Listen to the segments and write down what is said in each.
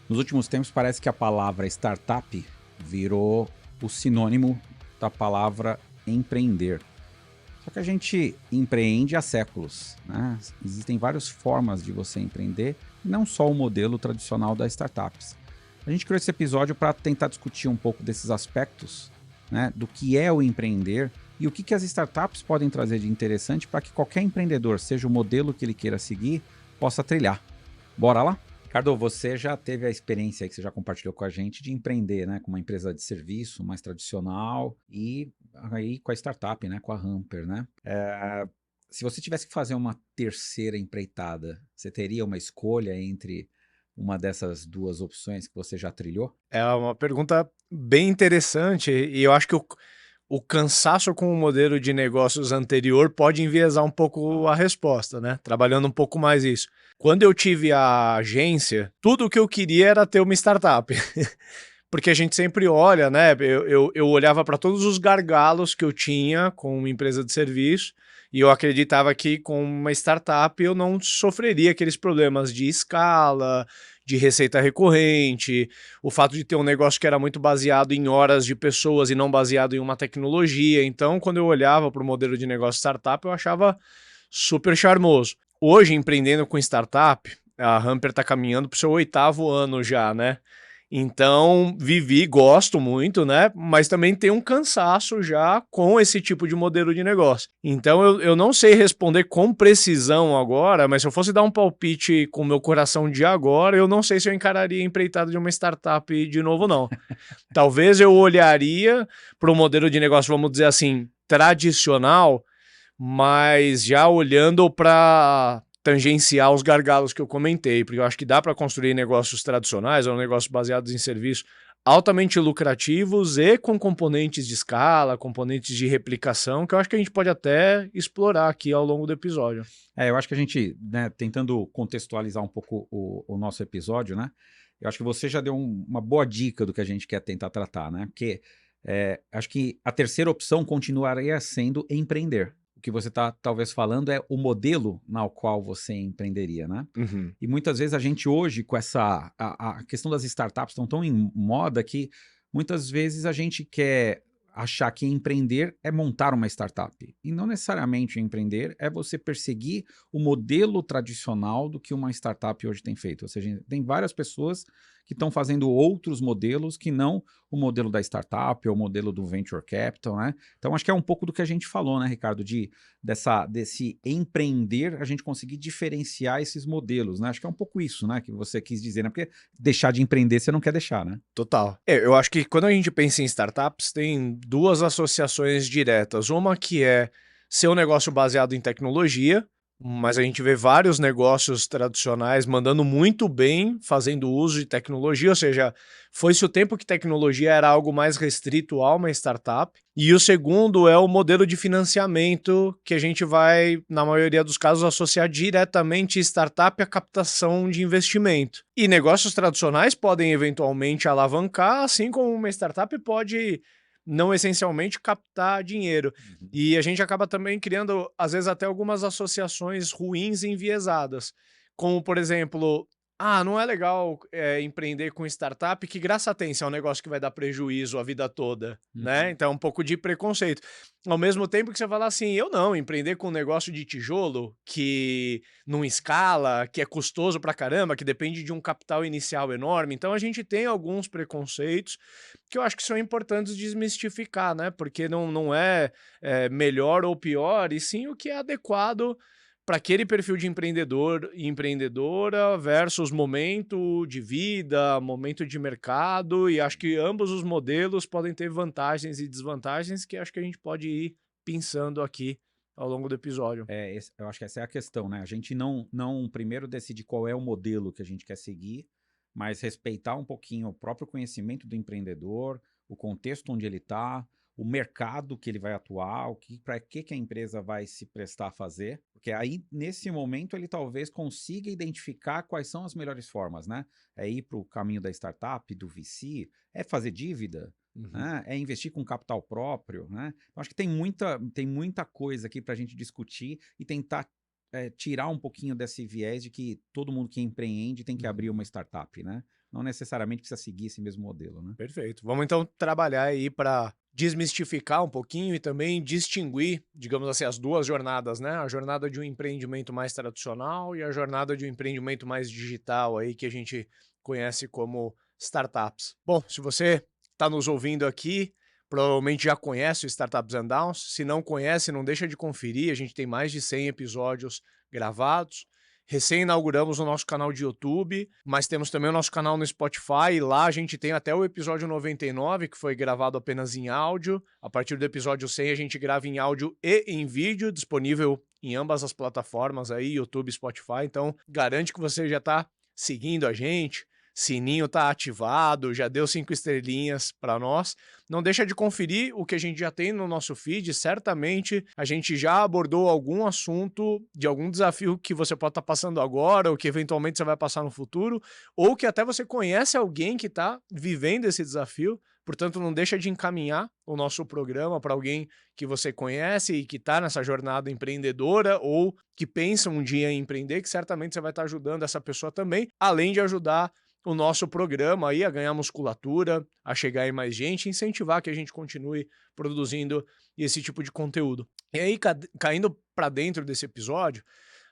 Nos últimos tempos, parece que a palavra startup virou o sinônimo da palavra empreender. Só que a gente empreende há séculos, né? Existem várias formas de você empreender, não só o modelo tradicional das startups. A gente criou esse episódio para tentar discutir um pouco desses aspectos, né, do que é o empreender e o que as startups podem trazer de interessante para que qualquer empreendedor, seja o modelo que ele queira seguir, possa trilhar. Bora lá? Ricardo, você já teve a experiência aí que você já compartilhou com a gente de empreender, né, com uma empresa de serviço mais tradicional e aí com a startup, né, com a Hamper, né? Se você tivesse que fazer uma terceira empreitada, você teria uma escolha entre uma dessas duas opções que você já trilhou? É uma pergunta bem interessante e eu acho que o cansaço com o modelo de negócios anterior pode enviesar um pouco a resposta, né, trabalhando um pouco mais isso. Quando eu tive a agência, tudo o que eu queria era ter uma startup. Porque a gente sempre olha, né, eu olhava para todos os gargalos que eu tinha com uma empresa de serviço, e eu acreditava que com uma startup eu não sofreria aqueles problemas de escala, de receita recorrente, o fato de ter um negócio que era muito baseado em horas de pessoas e não baseado em uma tecnologia. Então, quando eu olhava para o modelo de negócio startup, eu achava super charmoso. Hoje, empreendendo com startup, a Hamper está caminhando para o seu 8º ano já, né? Então, vivi, gosto muito, né? Mas também tem um cansaço já com esse tipo de modelo de negócio. Então, eu não sei responder com precisão agora, mas se eu fosse dar um palpite com o meu coração de agora, eu não sei se eu encararia a empreitada de uma startup de novo, não. Talvez eu olharia para o modelo de negócio, vamos dizer assim, tradicional, mas já olhando para tangenciar os gargalos que eu comentei, porque eu acho que dá para construir negócios tradicionais ou negócios baseados em serviços altamente lucrativos e com componentes de escala, componentes de replicação, que eu acho que a gente pode até explorar aqui ao longo do episódio. Eu acho que a gente, né, tentando contextualizar um pouco o nosso episódio, né? Eu acho que você já deu uma boa dica do que a gente quer tentar tratar, né? Porque acho que a terceira opção continuaria sendo empreender. O que você está talvez falando é o modelo na qual você empreenderia, né? Uhum. E muitas vezes a gente hoje, com a questão das startups estão tão em moda que muitas vezes a gente quer achar que empreender é montar uma startup. E não necessariamente empreender é você perseguir o modelo tradicional do que uma startup hoje tem feito. Ou seja, tem várias pessoas que estão fazendo outros modelos que não o modelo da startup ou o modelo do venture capital, né? Então acho que é um pouco do que a gente falou, né, Ricardo, desse empreender, a gente conseguir diferenciar esses modelos, né? Acho que é um pouco isso, né, que você quis dizer, né? Porque deixar de empreender você não quer deixar, né? Total. Eu acho que quando a gente pensa em startups, tem duas associações diretas. Uma que é ser um negócio baseado em tecnologia, mas a gente vê vários negócios tradicionais mandando muito bem, fazendo uso de tecnologia, ou seja, foi-se o tempo que tecnologia era algo mais restrito a uma startup. E o segundo é o modelo de financiamento que a gente vai, na maioria dos casos, associar diretamente startup à captação de investimento. E negócios tradicionais podem eventualmente alavancar, assim como uma startup pode não essencialmente captar dinheiro. Uhum. E a gente acaba também criando, às vezes, até algumas associações ruins e enviesadas. Como, por exemplo, não é legal empreender com startup, que graça tem se é um negócio que vai dar prejuízo a vida toda, né? Uhum. Então é um pouco de preconceito. Ao mesmo tempo que você fala assim, eu não, empreender com um negócio de tijolo que não escala, que é custoso pra caramba, que depende de um capital inicial enorme. Então a gente tem alguns preconceitos que eu acho que são importantes desmistificar, né? Porque não é, melhor ou pior, e sim o que é adequado para aquele perfil de empreendedor e empreendedora versus momento de vida, momento de mercado, e acho que ambos os modelos podem ter vantagens e desvantagens que acho que a gente pode ir pensando aqui ao longo do episódio. Eu acho que essa é a questão, né? A gente não primeiro decide qual é o modelo que a gente quer seguir, mas respeitar um pouquinho o próprio conhecimento do empreendedor, o contexto onde ele está, o mercado que ele vai atuar, para que a empresa vai se prestar a fazer, porque aí, nesse momento, ele talvez consiga identificar quais são as melhores formas, né? É ir para o caminho da startup, do VC, é fazer dívida, Uhum. né? É investir com capital próprio, né? Eu acho que tem muita coisa aqui para a gente discutir e tentar tirar um pouquinho desse viés de que todo mundo que empreende tem que abrir uma startup, né? Não necessariamente precisa seguir esse mesmo modelo, né? Perfeito. Vamos então trabalhar aí para desmistificar um pouquinho e também distinguir, digamos assim, as duas jornadas, né? A jornada de um empreendimento mais tradicional e a jornada de um empreendimento mais digital aí que a gente conhece como startups. Bom, se você está nos ouvindo aqui, provavelmente já conhece o Startups and Downs. Se não conhece, não deixa de conferir. A gente tem mais de 100 episódios gravados. Recém-inauguramos o nosso canal de YouTube, mas temos também o nosso canal no Spotify, e lá a gente tem até o episódio 99, que foi gravado apenas em áudio. A partir do episódio 100 a gente grava em áudio e em vídeo, disponível em ambas as plataformas aí, YouTube e Spotify. Então, garante que você já está seguindo a gente, sininho tá ativado, já deu 5 estrelinhas para nós. Não deixa de conferir o que a gente já tem no nosso feed. Certamente a gente já abordou algum assunto de algum desafio que você pode estar passando agora, ou que eventualmente você vai passar no futuro, ou que até você conhece alguém que está vivendo esse desafio. Portanto, não deixa de encaminhar o nosso programa para alguém que você conhece e que está nessa jornada empreendedora ou que pensa um dia em empreender, que certamente você vai estar ajudando essa pessoa também, além de ajudar o nosso programa aí a ganhar musculatura, a chegar em mais gente, incentivar que a gente continue produzindo esse tipo de conteúdo. E aí, caindo para dentro desse episódio,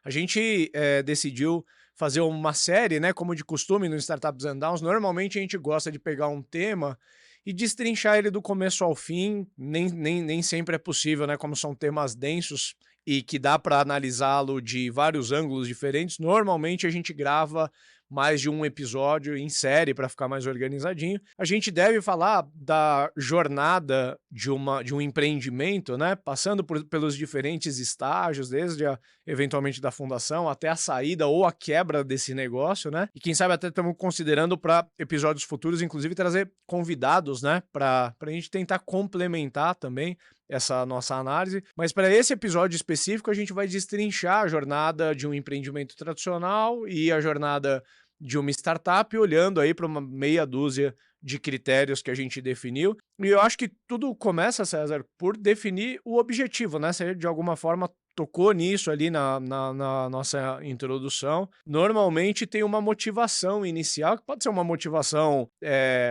a gente decidiu fazer uma série, né, como de costume no Startups and Downs. Normalmente a gente gosta de pegar um tema e destrinchar ele do começo ao fim. Nem sempre é possível, né, como são temas densos e que dá para analisá-lo de vários ângulos diferentes. Normalmente a gente grava mais de um episódio em série para ficar mais organizadinho. A gente deve falar da jornada de um empreendimento, né? Passando pelos diferentes estágios, desde eventualmente da fundação até a saída ou a quebra desse negócio, né? E quem sabe até estamos considerando para episódios futuros, inclusive, trazer convidados, né? Para a gente tentar complementar também essa nossa análise. Mas para esse episódio específico, a gente vai destrinchar a jornada de um empreendimento tradicional e a jornada de uma startup, olhando aí para uma meia dúzia de critérios que a gente definiu. E eu acho que tudo começa, César, por definir o objetivo, né? Você de alguma forma tocou nisso ali na nossa introdução. Normalmente tem uma motivação inicial, que pode ser uma motivação,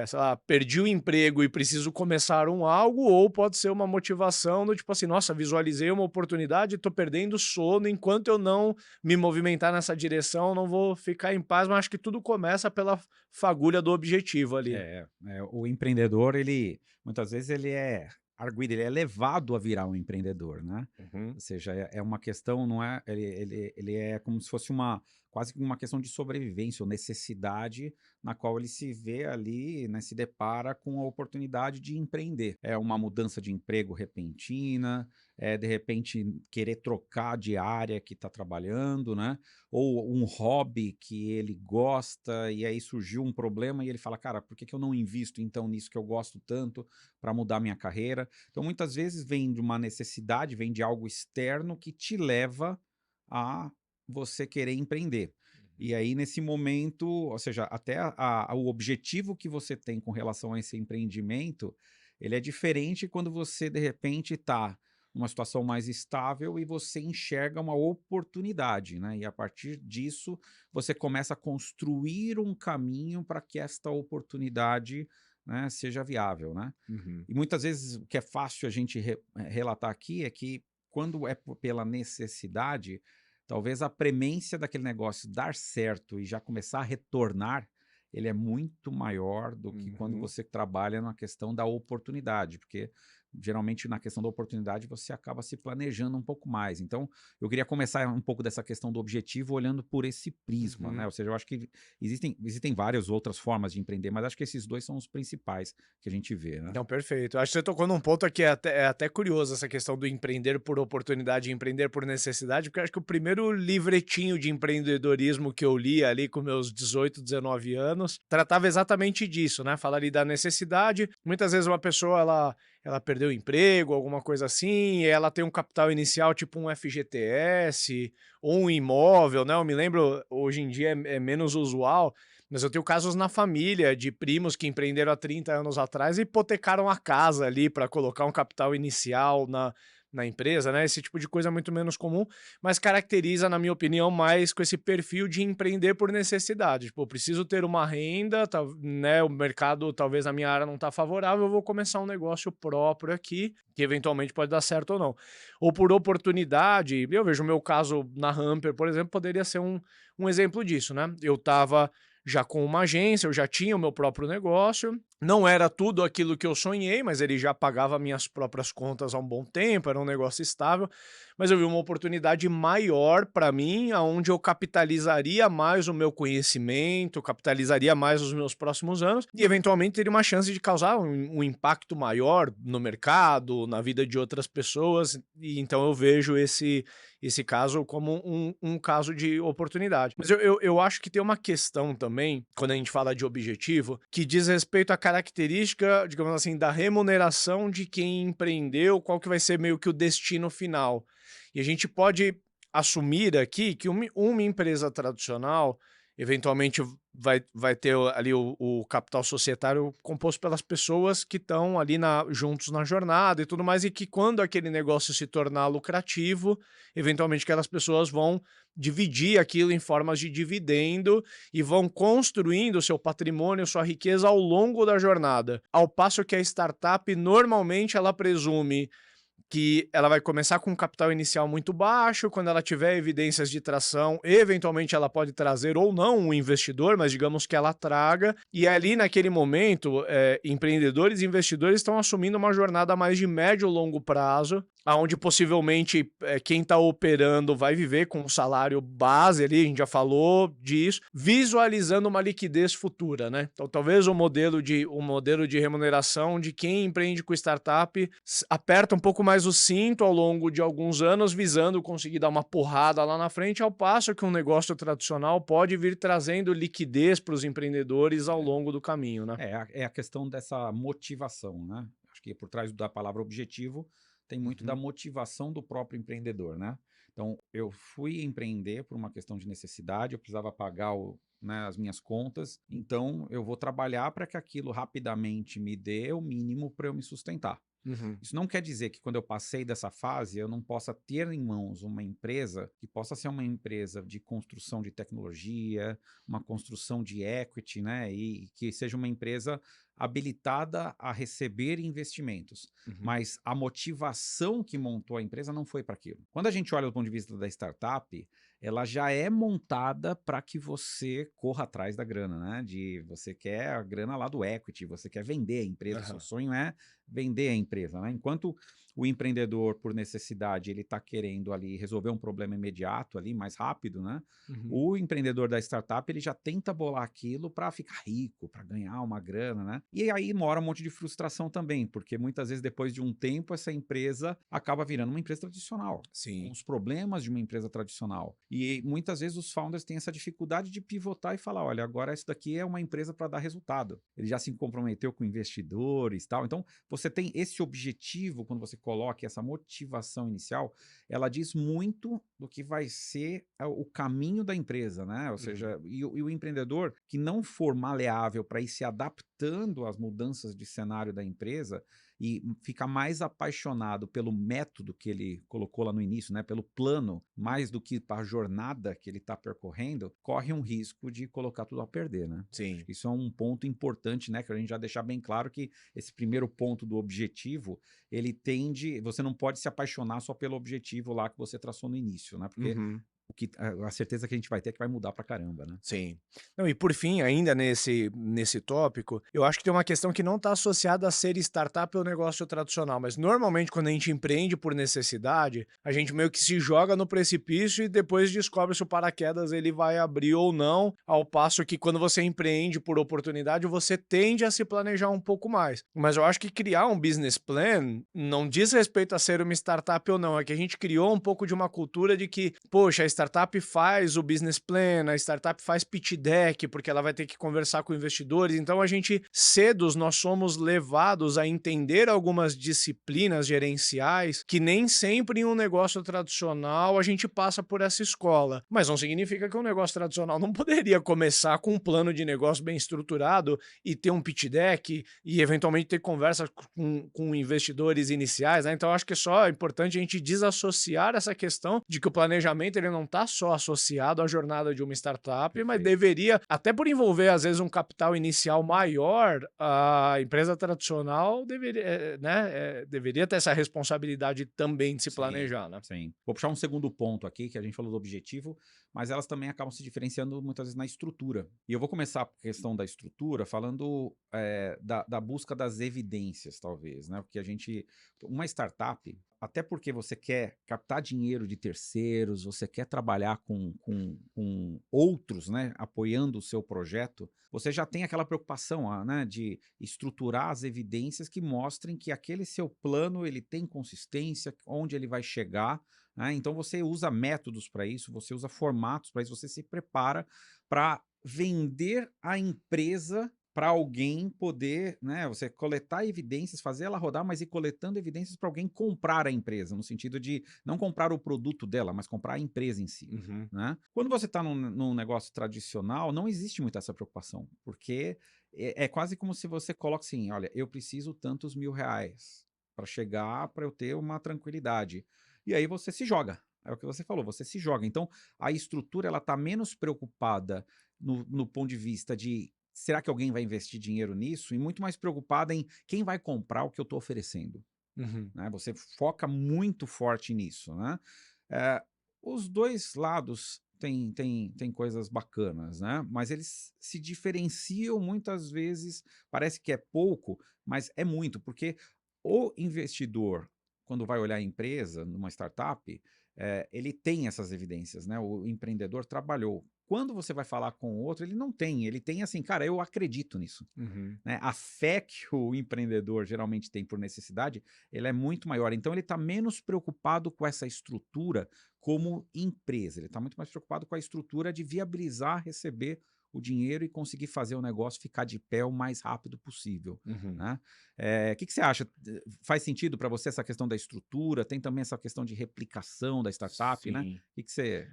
sei lá, perdi o emprego e preciso começar algo, ou pode ser uma motivação do tipo assim, nossa, visualizei uma oportunidade, tô perdendo sono, enquanto eu não me movimentar nessa direção, não vou ficar em paz, mas acho que tudo começa pela fagulha do objetivo ali. O empreendedor, muitas vezes ele é arguido, ele é levado a virar um empreendedor, né? Ou seja, é uma questão, não é? Ele é como se fosse quase que uma questão de sobrevivência ou necessidade na qual ele se vê ali, né, se depara com a oportunidade de empreender. É uma mudança de emprego repentina, de repente querer trocar de área que está trabalhando, né? Ou um hobby que ele gosta e aí surgiu um problema e ele fala, cara, por que eu não invisto então nisso que eu gosto tanto para mudar minha carreira? Então muitas vezes vem de uma necessidade, vem de algo externo que te leva a você querer empreender. E aí, nesse momento, ou seja, até o objetivo que você tem com relação a esse empreendimento, ele é diferente quando você, de repente, está numa situação mais estável e você enxerga uma oportunidade, né? E a partir disso, você começa a construir um caminho para que esta oportunidade, né, seja viável, né? E muitas vezes o que é fácil a gente relatar aqui é que quando é pela necessidade, talvez a premência daquele negócio dar certo e já começar a retornar, ele é muito maior do que quando você trabalha na questão da oportunidade, porque geralmente na questão da oportunidade você acaba se planejando um pouco mais. Então, eu queria começar um pouco dessa questão do objetivo olhando por esse prisma, né? Ou seja, eu acho que existem várias outras formas de empreender, mas acho que esses dois são os principais que a gente vê, né? Não, perfeito. Acho que você tocou num ponto aqui, é até curioso essa questão do empreender por oportunidade e empreender por necessidade, porque acho que o primeiro livretinho de empreendedorismo que eu li ali com meus 18, 19 anos, tratava exatamente disso, né? Fala ali da necessidade. Muitas vezes uma pessoa, ela perdeu o emprego, alguma coisa assim, e ela tem um capital inicial tipo um FGTS ou um imóvel, né? Eu me lembro, hoje em dia é menos usual, mas eu tenho casos na família de primos que empreenderam há 30 anos atrás e hipotecaram a casa ali para colocar um capital inicial na empresa, né? Esse tipo de coisa é muito menos comum, mas caracteriza, na minha opinião, mais com esse perfil de empreender por necessidade. Tipo, eu preciso ter uma renda, né? O mercado talvez na minha área não está favorável, eu vou começar um negócio próprio aqui, que eventualmente pode dar certo ou não. Ou por oportunidade, eu vejo o meu caso na Hamper, por exemplo, poderia ser um exemplo disso, né? Eu estava já com uma agência, eu já tinha o meu próprio negócio, não era tudo aquilo que eu sonhei, mas ele já pagava minhas próprias contas há um bom tempo, era um negócio estável, mas eu vi uma oportunidade maior para mim, onde eu capitalizaria mais o meu conhecimento, capitalizaria mais os meus próximos anos e eventualmente teria uma chance de causar um impacto maior no mercado, na vida de outras pessoas, e então eu vejo esse caso como um caso de oportunidade. Mas eu acho que tem uma questão também, quando a gente fala de objetivo, que diz respeito à característica, digamos assim, da remuneração de quem empreendeu, qual que vai ser meio que o destino final. E a gente pode assumir aqui que uma empresa tradicional eventualmente vai ter ali o capital societário composto pelas pessoas que estão ali juntos na jornada e tudo mais, e que quando aquele negócio se tornar lucrativo, eventualmente aquelas pessoas vão dividir aquilo em formas de dividendo e vão construindo seu patrimônio, sua riqueza ao longo da jornada. Ao passo que a startup, normalmente, ela presume que ela vai começar com um capital inicial muito baixo, quando ela tiver evidências de tração, eventualmente ela pode trazer ou não um investidor, mas digamos que ela traga, e ali naquele momento, empreendedores e investidores estão assumindo uma jornada mais de médio e longo prazo, onde possivelmente quem está operando vai viver com um salário base ali, a gente já falou disso, visualizando uma liquidez futura, né? Então talvez o modelo de remuneração de quem empreende com startup aperta um pouco mais o cinto ao longo de alguns anos, visando conseguir dar uma porrada lá na frente, ao passo que um negócio tradicional pode vir trazendo liquidez para os empreendedores ao longo do caminho, né? É a questão dessa motivação, né? Acho que por trás da palavra objetivo tem muito da motivação do próprio empreendedor, né? Então, eu fui empreender por uma questão de necessidade, eu precisava pagar né, as minhas contas, então eu vou trabalhar para que aquilo rapidamente me dê o mínimo para eu me sustentar. Isso não quer dizer que quando eu passei dessa fase, eu não possa ter em mãos uma empresa que possa ser uma empresa de construção de tecnologia, uma construção de equity, né? E que seja uma empresa habilitada a receber investimentos. Mas a motivação que montou a empresa não foi para aquilo. Quando a gente olha do ponto de vista da startup, ela já é montada para que você corra atrás da grana, né? Você quer a grana lá do equity, você quer vender a empresa, seu sonho é vender a empresa, né? Enquanto o empreendedor, por necessidade, ele está querendo ali resolver um problema imediato ali, mais rápido, né? O empreendedor da startup, ele já tenta bolar aquilo para ficar rico, para ganhar uma grana, né? E aí mora um monte de frustração também, porque muitas vezes depois de um tempo essa empresa acaba virando uma empresa tradicional. Sim. Com os problemas de uma empresa tradicional. E muitas vezes os founders têm essa dificuldade de pivotar e falar, olha, agora isso daqui é uma empresa para dar resultado. Ele já se comprometeu com investidores e tal. Então, você tem esse objetivo, quando você coloca essa motivação inicial, ela diz muito do que vai ser o caminho da empresa, né? Ou seja, e o empreendedor que não for maleável para ir se adaptando às mudanças de cenário da empresa e ficar mais apaixonado pelo método que ele colocou lá no início, né? Pelo plano, mais do que para a jornada que ele está percorrendo, corre um risco de colocar tudo a perder, né? Sim. Isso é um ponto importante, né? Que a gente já deixar bem claro que esse primeiro ponto do objetivo, ele tende... Você não pode se apaixonar só pelo objetivo lá que você traçou no início, né? Porque a certeza que a gente vai ter é que vai mudar pra caramba, né? Sim. Não, e por fim, ainda nesse tópico, eu acho que tem uma questão que não está associada a ser startup ou negócio tradicional, mas normalmente quando a gente empreende por necessidade, a gente meio que se joga no precipício e depois descobre se o paraquedas ele vai abrir ou não, ao passo que quando você empreende por oportunidade, você tende a se planejar um pouco mais. Mas eu acho que criar um business plan não diz respeito a ser uma startup ou não, é que a gente criou um pouco de uma cultura de que, poxa, a startup faz o business plan, a startup faz pitch deck, porque ela vai ter que conversar com investidores. Então, a gente, cedos, nós somos levados a entender algumas disciplinas gerenciais que nem sempre em um negócio tradicional a gente passa por essa escola. Mas não significa que um negócio tradicional não poderia começar com um plano de negócio bem estruturado e ter um pitch deck e, eventualmente, ter conversas com investidores iniciais, né? Então, acho que é só importante a gente desassociar essa questão de que o planejamento ele não está só associado à jornada de uma startup, mas deveria, até por envolver, às vezes, um capital inicial maior, a empresa tradicional deveria, né, deveria ter essa responsabilidade também de se planejar, né? Sim. Vou puxar um segundo ponto aqui, que a gente falou do objetivo, mas elas também acabam se diferenciando muitas vezes na estrutura. E eu vou começar a questão da estrutura falando da busca das evidências, talvez, né? Porque uma startup, até porque você quer captar dinheiro de terceiros, você quer trabalhar com outros, né, apoiando o seu projeto, você já tem aquela preocupação, né, de estruturar as evidências que mostrem que aquele seu plano ele tem consistência, onde ele vai chegar, né? Então você usa métodos para isso, você usa formatos para isso, você se prepara para vender a empresa para alguém poder, né, você coletar evidências, fazer ela rodar, mas ir coletando evidências para alguém comprar a empresa, no sentido de não comprar o produto dela, mas comprar a empresa em si. Né? Quando você está num negócio tradicional, não existe muito essa preocupação, porque é quase como se você coloca assim, olha, eu preciso tantos R$ 1.000 para chegar, para eu ter uma tranquilidade. E aí você se joga. É o que você falou, você se joga. Então, a estrutura ela está menos preocupada no ponto de vista de será que alguém vai investir dinheiro nisso? E muito mais preocupada em quem vai comprar o que eu estou oferecendo. Né? Você foca muito forte nisso. Né? Os dois lados têm coisas bacanas, né? Mas eles se diferenciam muitas vezes, parece que é pouco, mas é muito, porque o investidor, quando vai olhar a empresa, numa startup, ele tem essas evidências, né? O empreendedor trabalhou. Quando você vai falar com o outro, ele não tem. Ele tem assim, cara, eu acredito nisso. Né? A fé que o empreendedor geralmente tem por necessidade, ele é muito maior. Então, ele está menos preocupado com essa estrutura como empresa. Ele está muito mais preocupado com a estrutura de viabilizar, receber o dinheiro e conseguir fazer o negócio ficar de pé o mais rápido possível. Né? Que você acha? Faz sentido para você essa questão da estrutura? Tem também essa questão de replicação da startup, Sim. né? O que você...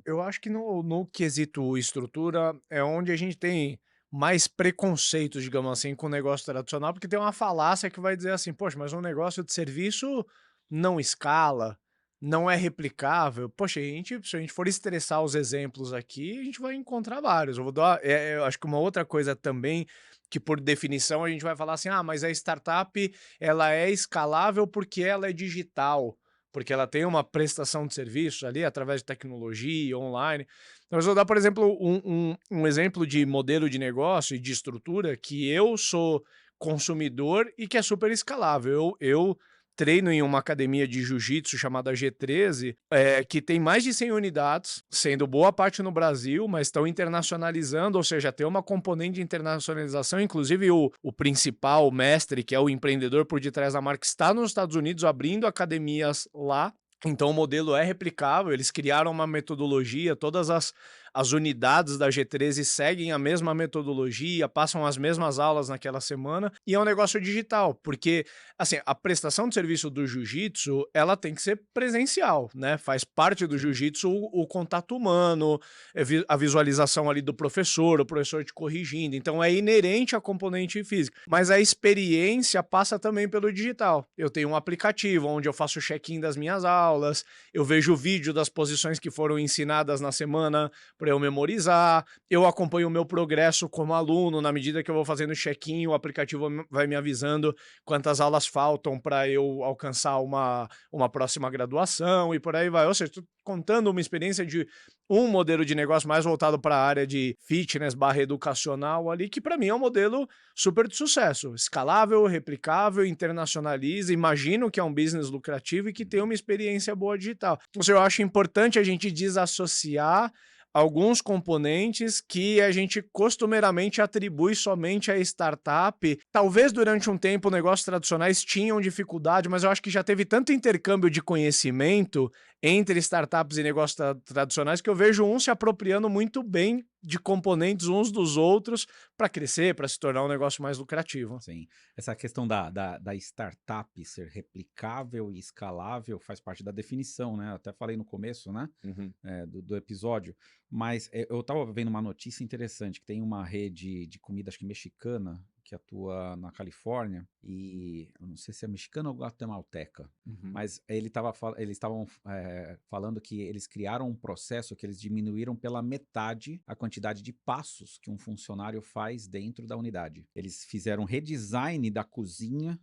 Eu acho que no quesito estrutura é onde a gente tem mais preconceitos, digamos assim, com o negócio tradicional, porque tem uma falácia que vai dizer assim, poxa, mas um negócio de serviço não escala, não é replicável. Poxa, se a gente for estressar os exemplos aqui, a gente vai encontrar vários. Eu vou dar, eu acho que uma outra coisa também, que por definição a gente vai falar assim, mas a startup ela é escalável porque ela é digital, porque ela tem uma prestação de serviço ali através de tecnologia, online. Então, eu vou dar, por exemplo, um exemplo de modelo de negócio e de estrutura que eu sou consumidor e que é super escalável. Eu treino em uma academia de jiu-jitsu chamada G13, que tem mais de 100 unidades, sendo boa parte no Brasil, mas estão internacionalizando, ou seja, tem uma componente de internacionalização, inclusive o principal mestre, que é o empreendedor por detrás da marca, está nos Estados Unidos abrindo academias lá. Então o modelo é replicável, eles criaram uma metodologia, todas as unidades da G13 seguem a mesma metodologia, passam as mesmas aulas naquela semana, e é um negócio digital, porque assim, a prestação de serviço do jiu-jitsu, ela tem que ser presencial, né? Faz parte do jiu-jitsu o contato humano, a visualização ali do professor, o professor te corrigindo, então é inerente à componente física, mas a experiência passa também pelo digital. Eu tenho um aplicativo onde eu faço o check-in das minhas aulas, eu vejo o vídeo das posições que foram ensinadas na semana para eu memorizar, eu acompanho o meu progresso como aluno, na medida que eu vou fazendo check-in, o aplicativo vai me avisando quantas aulas faltam para eu alcançar uma próxima graduação e por aí vai. Ou seja, estou contando uma experiência de um modelo de negócio mais voltado para a área de fitness / educacional ali, que para mim é um modelo super de sucesso, escalável, replicável, internacionaliza, imagino que é um business lucrativo e que tem uma experiência boa digital. Ou seja, eu acho importante a gente desassociar alguns componentes que a gente costumeiramente atribui somente à startup. Talvez durante um tempo negócios tradicionais tinham dificuldade, mas eu acho que já teve tanto intercâmbio de conhecimento entre startups e negócios tradicionais que eu vejo uns se apropriando muito bem de componentes uns dos outros para crescer, para se tornar um negócio mais lucrativo. Sim. Essa questão da startup ser replicável e escalável faz parte da definição, né? Eu até falei no começo, né? Do episódio. Mas eu estava vendo uma notícia interessante, que tem uma rede de comida, acho que mexicana, que atua na Califórnia, e eu não sei se é mexicana ou guatemalteca, mas eles estavam falando que eles criaram um processo que eles diminuíram pela metade a quantidade de passos que um funcionário faz dentro da unidade. Eles fizeram redesign da cozinha,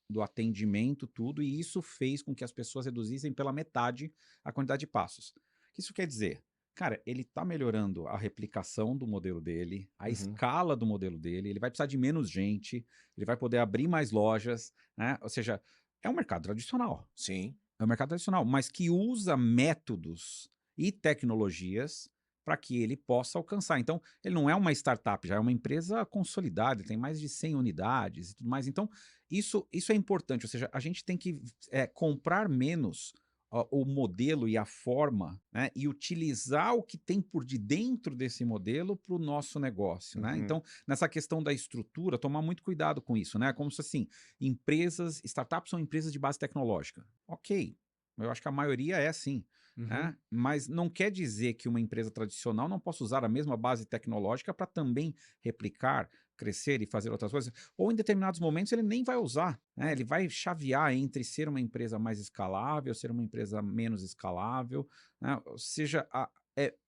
do atendimento, tudo, e isso fez com que as pessoas reduzissem pela metade a quantidade de passos. O que isso quer dizer? Cara, ele está melhorando a replicação do modelo dele, a escala do modelo dele, ele vai precisar de menos gente, ele vai poder abrir mais lojas, né? Ou seja, é um mercado tradicional. Sim. É um mercado tradicional, mas que usa métodos e tecnologias para que ele possa alcançar. Então, ele não é uma startup, já é uma empresa consolidada, tem mais de 100 unidades e tudo mais. Então, isso é importante, ou seja, a gente tem que comprar menos o modelo e a forma, né, e utilizar o que tem por de dentro desse modelo para o nosso negócio, né? Então, nessa questão da estrutura, tomar muito cuidado com isso, né? Como se assim, startups são empresas de base tecnológica. Ok, eu acho que a maioria é assim, né? Mas não quer dizer que uma empresa tradicional não possa usar a mesma base tecnológica para também replicar, crescer e fazer outras coisas, ou em determinados momentos ele nem vai usar, né? Ele vai chavear entre ser uma empresa mais escalável, ser uma empresa menos escalável, né? Ou seja,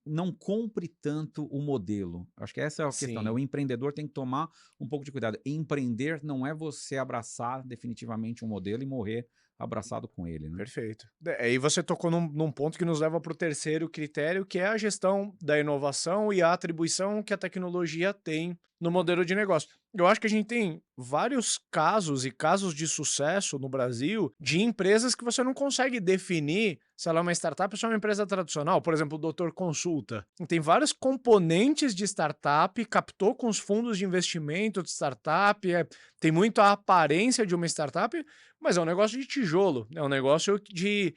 não compre tanto o modelo. Acho que essa é a questão, né? O empreendedor tem que tomar um pouco de cuidado. Empreender não é você abraçar definitivamente um modelo e morrer abraçado com ele, né? Perfeito. Aí você tocou num ponto que nos leva para o terceiro critério, que é a gestão da inovação e a atribuição que a tecnologia tem no modelo de negócio. Eu acho que a gente tem vários casos e casos de sucesso no Brasil de empresas que você não consegue definir se ela é uma startup ou se é uma empresa tradicional. Por exemplo, o Doutor Consulta. Tem vários componentes de startup, captou com os fundos de investimento de startup, tem muito a aparência de uma startup, mas é um negócio de tijolo, é um negócio de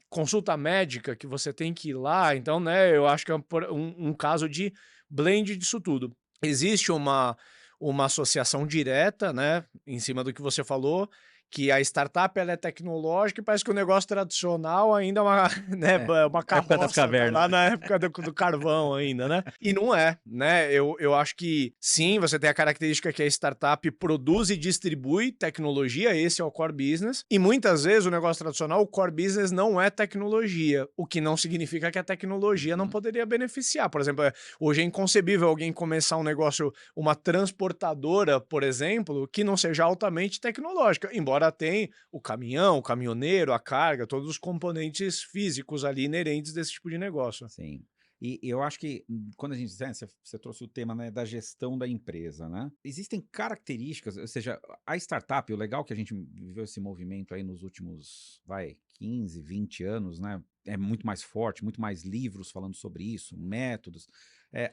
consulta médica que você tem que ir lá. Então, né, eu acho que é um caso de blend disso tudo. Existe uma associação direta, né, em cima do que você falou, que a startup ela é tecnológica e parece que o negócio tradicional ainda é uma, né, uma Época das carroça, cavernas. lá na época do carvão ainda, né? E não é, né? Eu acho que sim, você tem a característica que a startup produz e distribui tecnologia, esse é o core business, e muitas vezes o negócio tradicional, o core business não é tecnologia, o que não significa que a tecnologia não poderia beneficiar. Por exemplo, hoje é inconcebível alguém começar um negócio, uma transportadora, por exemplo, que não seja altamente tecnológica, embora tenha o caminhão, o caminhoneiro, a carga, todos os componentes físicos ali inerentes desse tipo de negócio. Sim. E eu acho que quando a gente você trouxe o tema, né, da gestão da empresa, né? Existem características, ou seja, a startup, o legal que a gente viveu esse movimento aí nos últimos, 15, 20 anos, né? É muito mais forte, muito mais livros falando sobre isso, métodos.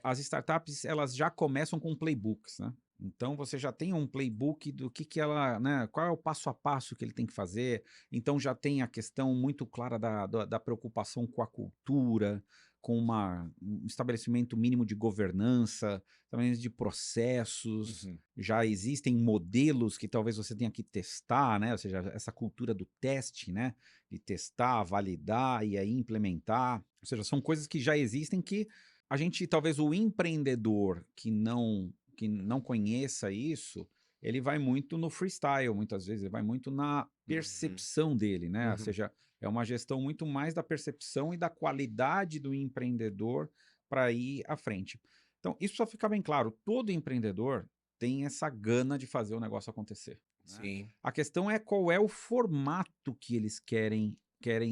As startups, elas já começam com playbooks, né? Então você já tem um playbook do que ela, né? Qual é o passo a passo que ele tem que fazer. Então já tem a questão muito clara da preocupação com a cultura, com um estabelecimento mínimo de governança, também de processos. Já existem modelos que talvez você tenha que testar, né? Ou seja, essa cultura do teste, né? De testar, validar e aí implementar. Ou seja, são coisas que já existem que a gente, talvez o empreendedor que não conheça isso, ele vai muito no freestyle, muitas vezes, ele vai muito na percepção dele, né? Ou seja, é uma gestão muito mais da percepção e da qualidade do empreendedor para ir à frente. Então, isso só fica bem claro, todo empreendedor tem essa gana de fazer o negócio acontecer. Sim. Né? A questão é qual é o formato que eles querem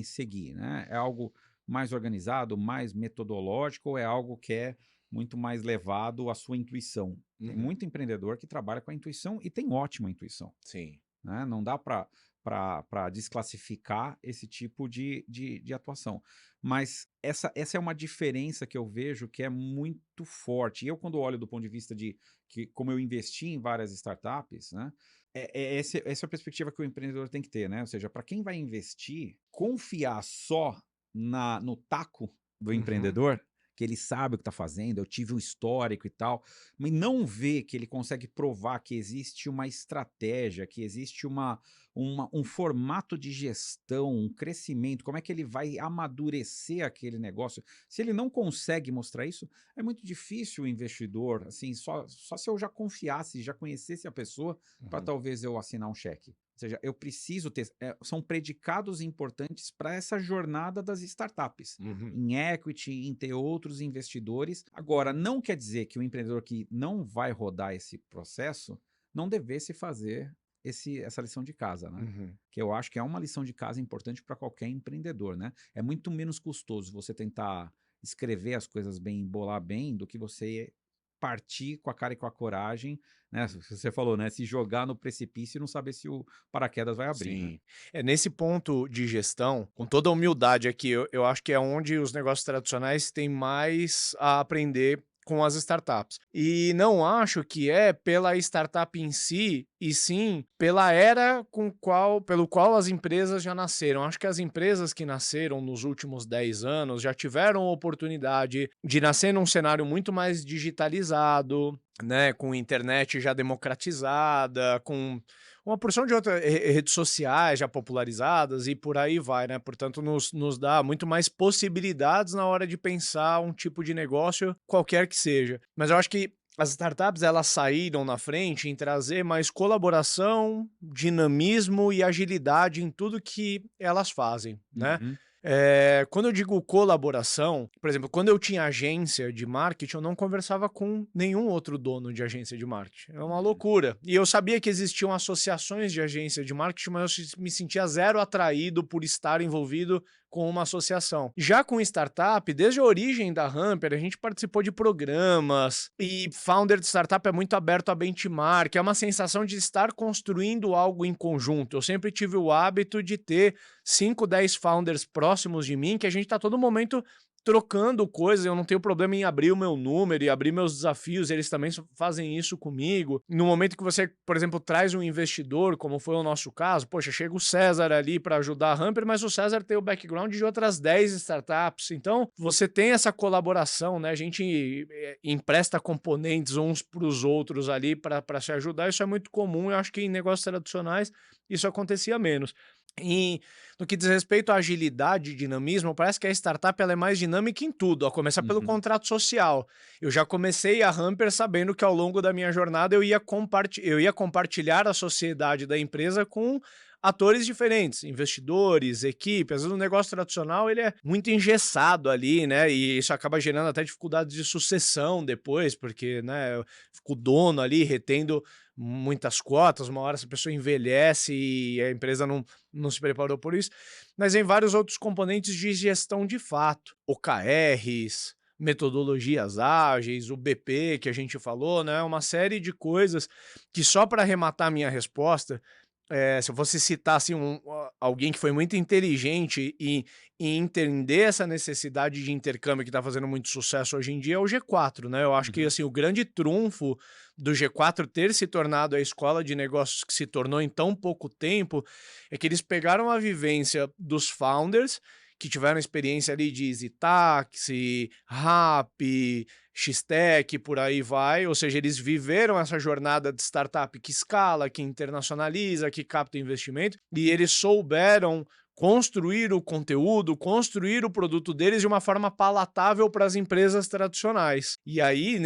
seguir, né? É algo mais organizado, mais metodológico, ou é algo que é muito mais levado à sua intuição? Tem muito empreendedor que trabalha com a intuição e tem ótima intuição. Sim. né? Não dá para desclassificar esse tipo de atuação. Mas essa é uma diferença que eu vejo que é muito forte. E eu, quando olho do ponto de vista de que, como eu investi em várias startups, né? Essa é a perspectiva que o empreendedor tem que ter, né? Ou seja, para quem vai investir, confiar só no taco do empreendedor, que ele sabe o que está fazendo, eu tive um histórico e tal, mas não ver que ele consegue provar que existe uma estratégia, que existe um formato de gestão, um crescimento, como é que ele vai amadurecer aquele negócio. Se ele não consegue mostrar isso, é muito difícil o investidor, assim, só se eu já confiasse, já conhecesse a pessoa, para talvez eu assinar um cheque. Ou seja, eu preciso ter. São predicados importantes para essa jornada das startups, em equity, em ter outros investidores. Agora, não quer dizer que o empreendedor que não vai rodar esse processo não devesse fazer essa lição de casa, né? Que eu acho que é uma lição de casa importante para qualquer empreendedor, né? É muito menos custoso você tentar escrever as coisas bem, embolar bem, do que você partir com a cara e com a coragem, né? Você falou, né? Se jogar no precipício e não saber se o paraquedas vai abrir. Sim. Né? É nesse ponto de gestão, com toda a humildade aqui, eu acho que é onde os negócios tradicionais têm mais a aprender com as startups. E não acho que é pela startup em si, e sim pela era pelo qual as empresas já nasceram. Acho que as empresas que nasceram nos últimos 10 anos já tiveram a oportunidade de nascer num cenário muito mais digitalizado, né, com internet já democratizada, com uma porção de outras redes sociais já popularizadas e por aí vai, né? Portanto, nos dá muito mais possibilidades na hora de pensar um tipo de negócio, qualquer que seja. Mas eu acho que as startups, elas saíram na frente em trazer mais colaboração, dinamismo e agilidade em tudo que elas fazem, né? Quando eu digo colaboração, por exemplo, quando eu tinha agência de marketing, eu não conversava com nenhum outro dono de agência de marketing. É uma loucura. E eu sabia que existiam associações de agência de marketing, mas eu me sentia zero atraído por estar envolvido com uma associação. Já com startup, desde a origem da Hamper, a gente participou de programas e founder de startup é muito aberto a benchmark, é uma sensação de estar construindo algo em conjunto. Eu sempre tive o hábito de ter 5, 10 founders próximos de mim, que a gente está todo momento trocando coisas, eu não tenho problema em abrir o meu número e abrir meus desafios, eles também fazem isso comigo. No momento que você, por exemplo, traz um investidor, como foi o nosso caso, poxa, chega o César ali para ajudar a Hamper, mas o César tem o background de outras 10 startups, então você tem essa colaboração, né? A gente empresta componentes uns para os outros ali para se ajudar, isso é muito comum, eu acho que em negócios tradicionais isso acontecia menos. E no que diz respeito à agilidade e dinamismo, parece que a startup ela é mais dinâmica em tudo, a começar pelo contrato social. Eu já comecei a Hamper sabendo que ao longo da minha jornada eu ia compartilhar a sociedade da empresa com atores diferentes, investidores, equipe. Às vezes o negócio tradicional ele é muito engessado ali, né? E isso acaba gerando até dificuldades de sucessão depois, porque, né, fica o dono ali retendo muitas cotas, uma hora essa pessoa envelhece e a empresa não se preparou por isso, mas em vários outros componentes de gestão de fato, OKRs, metodologias ágeis, o BP que a gente falou, né, uma série de coisas que só para arrematar minha resposta, se eu fosse citar assim, alguém que foi muito inteligente e entender essa necessidade de intercâmbio que está fazendo muito sucesso hoje em dia é o G4, né? Eu acho que assim, o grande trunfo do G4 ter se tornado a escola de negócios que se tornou em tão pouco tempo é que eles pegaram a vivência dos founders que tiveram experiência ali de EasyTaxi, Rappi, Xtec, por aí vai, ou seja, eles viveram essa jornada de startup que escala, que internacionaliza, que capta investimento, e eles souberam construir o conteúdo, construir o produto deles de uma forma palatável para as empresas tradicionais. E aí,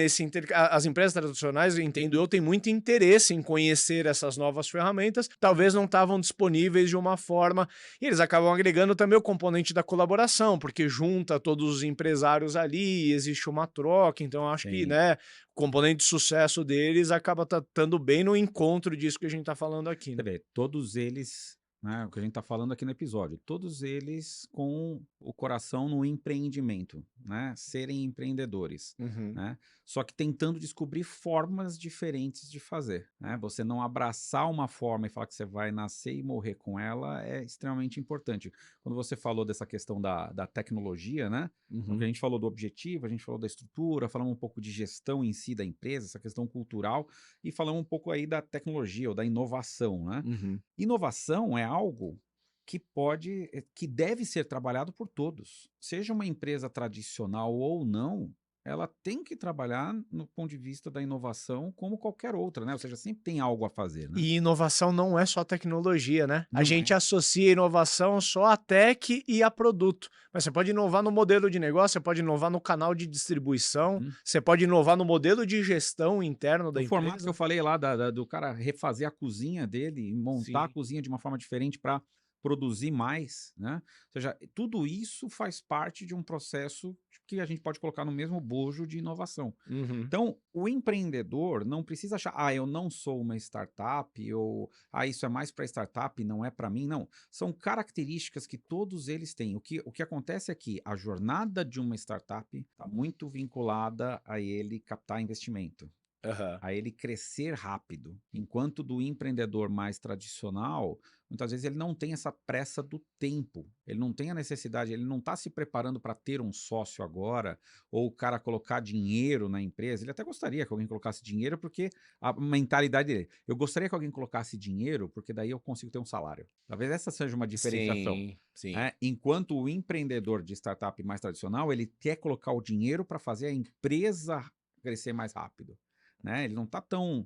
as empresas tradicionais, eu entendo eu, têm muito interesse em conhecer essas novas ferramentas, talvez não estavam disponíveis de uma forma, e eles acabam agregando também o componente da colaboração, porque junta todos os empresários ali, existe uma troca, então eu acho que, né, o componente de sucesso deles acaba estando bem no encontro disso que a gente está falando aqui. Né? Todos eles né? O que a gente está falando aqui no episódio, todos eles com o coração no empreendimento, né? Serem empreendedores, Uhum. né? Só que tentando descobrir formas diferentes de fazer, né? Você não abraçar uma forma e falar que você vai nascer e morrer com ela é extremamente importante. Quando você falou dessa questão da tecnologia, né? Então, que a Uhum. gente falou do objetivo, a gente falou da estrutura, falamos um pouco de gestão em si da empresa, essa questão cultural, e falamos um pouco aí da tecnologia ou da inovação, né? Uhum. Inovação é algo que deve ser trabalhado por todos. Seja uma empresa tradicional ou não, ela tem que trabalhar no ponto de vista da inovação como qualquer outra, né? Ou seja, sempre tem algo a fazer, né? E inovação não é só tecnologia, né? A Não gente é. associa inovação só a tech e a produto. Mas você pode inovar no modelo de negócio, você pode inovar no canal de distribuição, Uhum. você pode inovar no modelo de gestão interno da No formato que eu empresa. falei lá do cara refazer a cozinha dele e montar a Sim. cozinha de uma forma diferente para produzir mais, né? Ou seja, tudo isso faz parte de um processo que a gente pode colocar no mesmo bojo de inovação. Uhum. Então, o empreendedor não precisa achar, eu não sou uma startup, ou isso é mais para startup, não é para mim. Não. São características que todos eles têm. O que acontece é que a jornada de uma startup está muito vinculada a ele captar investimento, Aham. a ele crescer rápido. Enquanto do empreendedor mais tradicional, muitas vezes ele não tem essa pressa do tempo, ele não tem a necessidade, ele não está se preparando para ter um sócio agora, ou o cara colocar dinheiro na empresa. Ele até gostaria que alguém colocasse dinheiro, porque a mentalidade dele, eu gostaria que alguém colocasse dinheiro, porque daí eu consigo ter um salário. Talvez essa seja uma diferenciação. Sim, sim. Né? Enquanto o empreendedor de startup mais tradicional, ele quer colocar o dinheiro para fazer a empresa crescer mais rápido. Né? Ele não está tão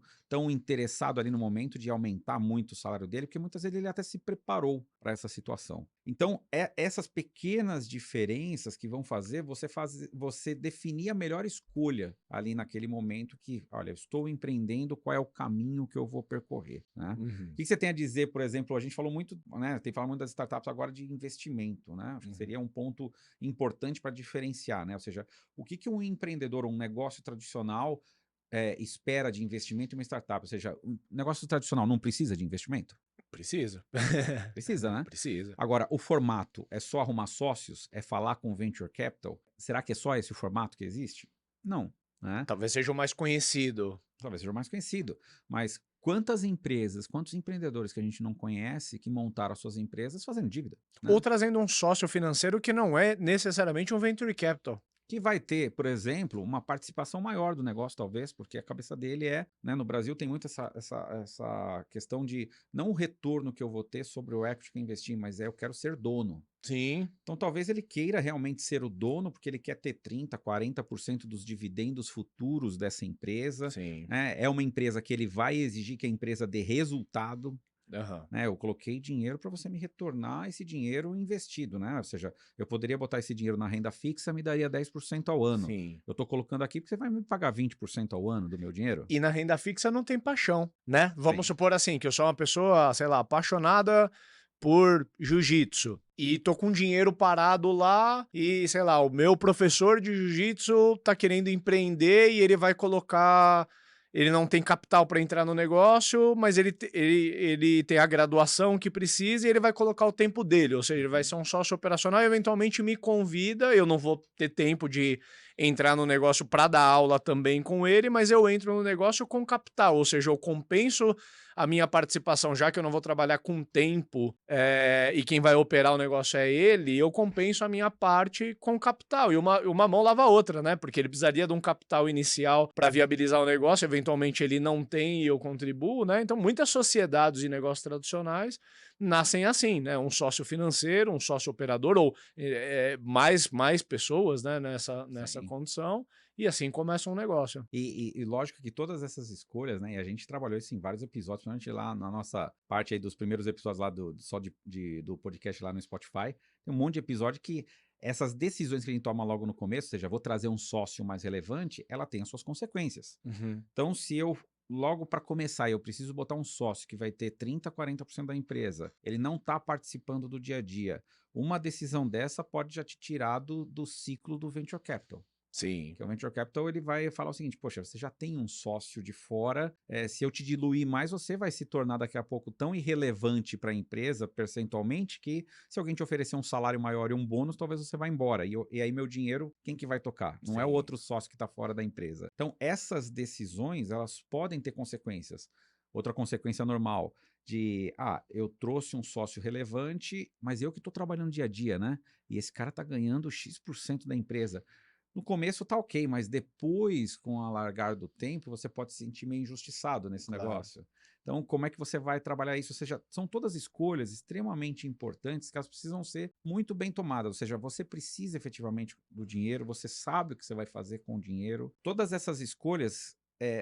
interessado ali no momento de aumentar muito o salário dele, porque muitas vezes ele até se preparou para essa situação. Então, essas pequenas diferenças que vão fazer você definir a melhor escolha ali naquele momento que, olha, eu estou empreendendo, qual é o caminho que eu vou percorrer, né? O Uhum. que você tem a dizer, por exemplo, a gente falou muito, né, tem falado muito das startups agora de investimento, né? Acho que Uhum. seria um ponto importante para diferenciar, né? Ou seja, o que um empreendedor, um negócio tradicional espera de investimento em uma startup? Ou seja, um negócio tradicional não precisa de investimento? Precisa. Precisa, né? Precisa. Agora, o formato é só arrumar sócios? É falar com venture capital? Será que é só esse o formato que existe? Não, né? Talvez seja o mais conhecido. Talvez seja o mais conhecido. Mas quantas empresas, quantos empreendedores que a gente não conhece que montaram as suas empresas fazendo dívida, Ou né? trazendo um sócio financeiro que não é necessariamente um venture capital. Que vai ter, por exemplo, uma participação maior do negócio, talvez, porque a cabeça dele né, no Brasil tem muito essa questão de não o retorno que eu vou ter sobre o equity que eu investi, mas eu quero ser dono. Sim. Então, talvez ele queira realmente ser o dono, porque ele quer ter 30%, 40% dos dividendos futuros dessa empresa. Sim. Né? É uma empresa que ele vai exigir que a empresa dê resultado. Aham. Né? Eu coloquei dinheiro para você me retornar esse dinheiro investido, né? Ou seja, eu poderia botar esse dinheiro na renda fixa, me daria 10% ao ano. Sim. Eu estou colocando aqui porque você vai me pagar 20% ao ano do meu dinheiro? E na renda fixa não tem paixão, né? Vamos Sim. supor assim, que eu sou uma pessoa, sei lá, apaixonada por jiu-jitsu e tô com dinheiro parado lá e, sei lá, o meu professor de jiu-jitsu tá querendo empreender e ele vai colocar. Ele não tem capital para entrar no negócio, mas ele tem a graduação que precisa e ele vai colocar o tempo dele, ou seja, ele vai ser um sócio operacional e eventualmente me convida, eu não vou ter tempo de entrar no negócio para dar aula também com ele, mas eu entro no negócio com capital, ou seja, eu compenso a minha participação, já que eu não vou trabalhar com tempo e quem vai operar o negócio é ele, eu compenso a minha parte com capital. E uma mão lava a outra, né? Porque ele precisaria de um capital inicial para viabilizar o negócio, eventualmente ele não tem e eu contribuo, né? Então, muitas sociedades e negócios tradicionais nascem assim, né? Um sócio financeiro, um sócio operador, ou mais pessoas, né? Nessa Sim. condição, e assim começa um negócio. E lógico que todas essas escolhas, né? E a gente trabalhou isso em vários episódios, principalmente lá na nossa parte aí dos primeiros episódios lá do podcast lá no Spotify. Tem um monte de episódio que essas decisões que a gente toma logo no começo, ou seja, vou trazer um sócio mais relevante, ela tem as suas consequências. Uhum. Então, se eu logo para começar, eu preciso botar um sócio que vai ter 30%, 40% da empresa, ele não está participando do dia a dia, uma decisão dessa pode já te tirar do ciclo do venture capital. Sim. Que o Venture Capital ele vai falar o seguinte, poxa, você já tem um sócio de fora, se eu te diluir mais, você vai se tornar daqui a pouco tão irrelevante para a empresa percentualmente que se alguém te oferecer um salário maior e um bônus, talvez você vá embora. E aí meu dinheiro, quem que vai tocar? Não é o Sim. outro sócio que está fora da empresa. Então essas decisões, elas podem ter consequências. Outra consequência normal de, eu trouxe um sócio relevante, mas eu que estou trabalhando dia a dia, né? E esse cara está ganhando X% da empresa. No começo tá ok, mas depois, com o alargar do tempo, você pode se sentir meio injustiçado nesse negócio. Então, como é que você vai trabalhar isso? Ou seja, são todas escolhas extremamente importantes que elas precisam ser muito bem tomadas. Ou seja, você precisa efetivamente do dinheiro, você sabe o que você vai fazer com o dinheiro. Todas essas escolhas,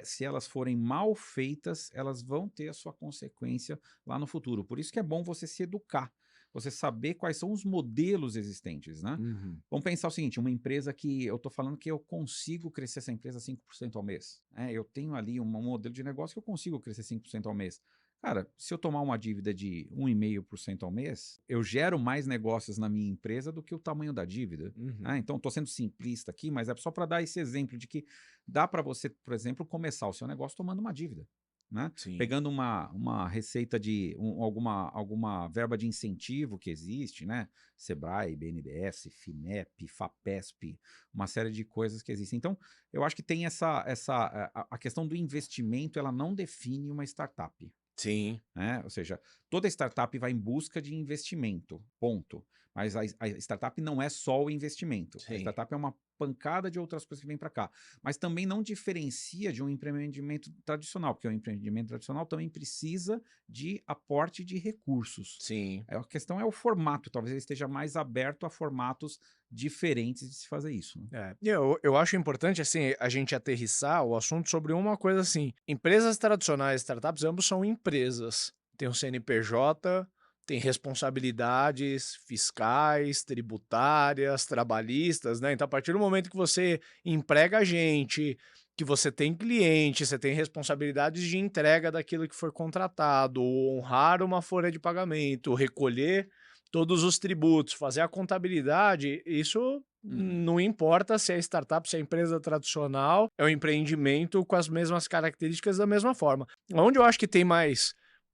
se elas forem mal feitas, elas vão ter a sua consequência lá no futuro. Por isso que é bom você se educar, você saber quais são os modelos existentes, né? Uhum. Vamos pensar o seguinte, uma empresa que eu estou falando que eu consigo crescer essa empresa 5% ao mês. Eu tenho ali um modelo de negócio que eu consigo crescer 5% ao mês. Cara, se eu tomar uma dívida de 1,5% ao mês, eu gero mais negócios na minha empresa do que o tamanho da dívida. Uhum. Então, estou sendo simplista aqui, mas é só para dar esse exemplo de que dá para você, por exemplo, começar o seu negócio tomando uma dívida. Né? Sim. Pegando uma receita de alguma verba de incentivo que existe, né? Sebrae, BNDES, FINEP, FAPESP, uma série de coisas que existem. Então, eu acho que tem a questão do investimento, ela não define uma startup. Sim. Ou seja, toda startup vai em busca de investimento, ponto. Mas a startup não é só o investimento. Sim. A startup é uma pancada de outras coisas que vêm para cá. Mas também não diferencia de um empreendimento tradicional, porque o empreendimento tradicional também precisa de aporte de recursos. Sim. A questão é o formato, talvez ele esteja mais aberto a formatos diferentes de se fazer isso. Né? Eu acho importante assim, a gente aterrissar o assunto sobre uma coisa assim. Empresas tradicionais, startups, ambos são empresas. Tem um CNPJ, tem responsabilidades fiscais, tributárias, trabalhistas, né? Então, a partir do momento que você emprega gente, que você tem cliente, você tem responsabilidades de entrega daquilo que foi contratado, honrar uma folha de pagamento, recolher todos os tributos, fazer a contabilidade, isso não importa se é startup, se é empresa tradicional, é um empreendimento com as mesmas características da mesma forma. Onde eu acho que tem mais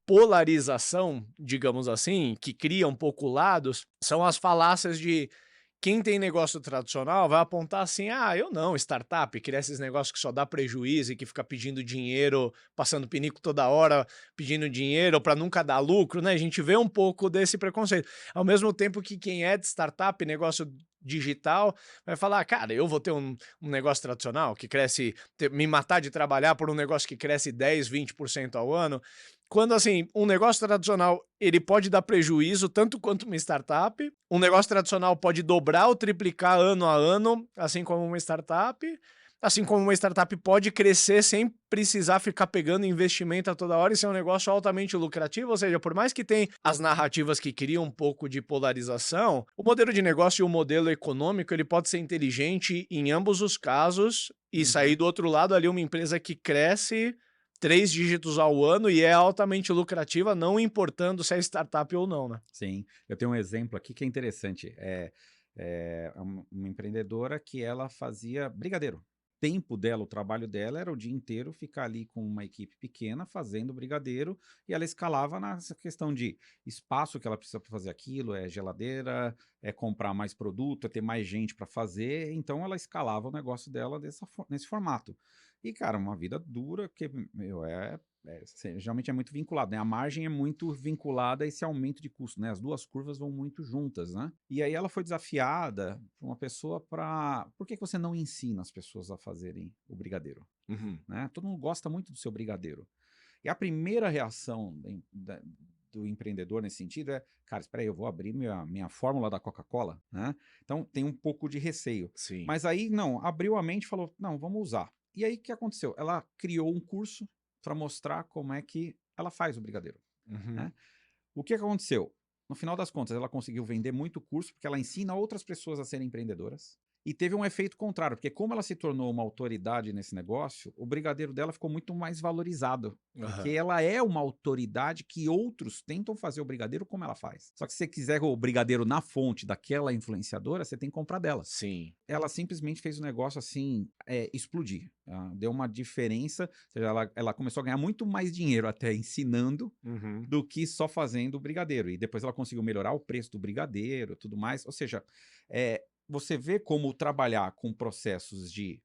polarização, digamos assim, que cria um pouco lados, são as falácias de quem tem negócio tradicional vai apontar assim, eu não, startup, criar esses negócios que só dá prejuízo e que fica pedindo dinheiro, passando pinico toda hora, pedindo dinheiro para nunca dar lucro, né? A gente vê um pouco desse preconceito. Ao mesmo tempo que quem é de startup, negócio digital, vai falar, cara, eu vou ter um negócio tradicional que cresce, me matar de trabalhar por um negócio que cresce 10, 20% ao ano. Quando, assim, um negócio tradicional, ele pode dar prejuízo tanto quanto uma startup. Um negócio tradicional pode dobrar ou triplicar ano a ano, assim como uma startup. Assim como uma startup pode crescer sem precisar ficar pegando investimento a toda hora e ser um negócio altamente lucrativo. Ou seja, por mais que tenha as narrativas que criam um pouco de polarização, o modelo de negócio e o modelo econômico, ele pode ser inteligente em ambos os casos e sair do outro lado ali uma empresa que cresce 3 dígitos ao ano e é altamente lucrativa, não importando se é startup ou não, né? Sim, eu tenho um exemplo aqui que é interessante. Uma empreendedora que ela fazia brigadeiro. O tempo dela, o trabalho dela era o dia inteiro ficar ali com uma equipe pequena fazendo brigadeiro e ela escalava nessa questão de espaço que ela precisa para fazer aquilo, geladeira, comprar mais produto, ter mais gente para fazer. Então ela escalava o negócio dela nesse formato. E, cara, uma vida dura, que, geralmente é muito vinculado, né? A margem é muito vinculada a esse aumento de custo, né? As duas curvas vão muito juntas, né? E aí ela foi desafiada por uma pessoa para... Por que você não ensina as pessoas a fazerem o brigadeiro? Né? Todo mundo gosta muito do seu brigadeiro. E a primeira reação do empreendedor nesse sentido é, cara, espera aí, eu vou abrir minha fórmula da Coca-Cola, né? Então tem um pouco de receio. Sim. Mas aí, não, abriu a mente e falou, não, vamos usar. E aí, o que aconteceu? Ela criou um curso para mostrar como é que ela faz o brigadeiro. Né? O que aconteceu? No final das contas, ela conseguiu vender muito curso, porque ela ensina outras pessoas a serem empreendedoras, E teve um efeito contrário, porque como ela se tornou uma autoridade nesse negócio, o brigadeiro dela ficou muito mais valorizado. Porque ela é uma autoridade que outros tentam fazer o brigadeiro como ela faz. Só que se você quiser o brigadeiro na fonte daquela influenciadora, você tem que comprar dela. Sim. Ela simplesmente fez o negócio assim, explodir. Deu uma diferença, ou seja, ela começou a ganhar muito mais dinheiro até ensinando do que só fazendo o brigadeiro. E depois ela conseguiu melhorar o preço do brigadeiro e tudo mais. Ou seja, você vê como trabalhar com processos de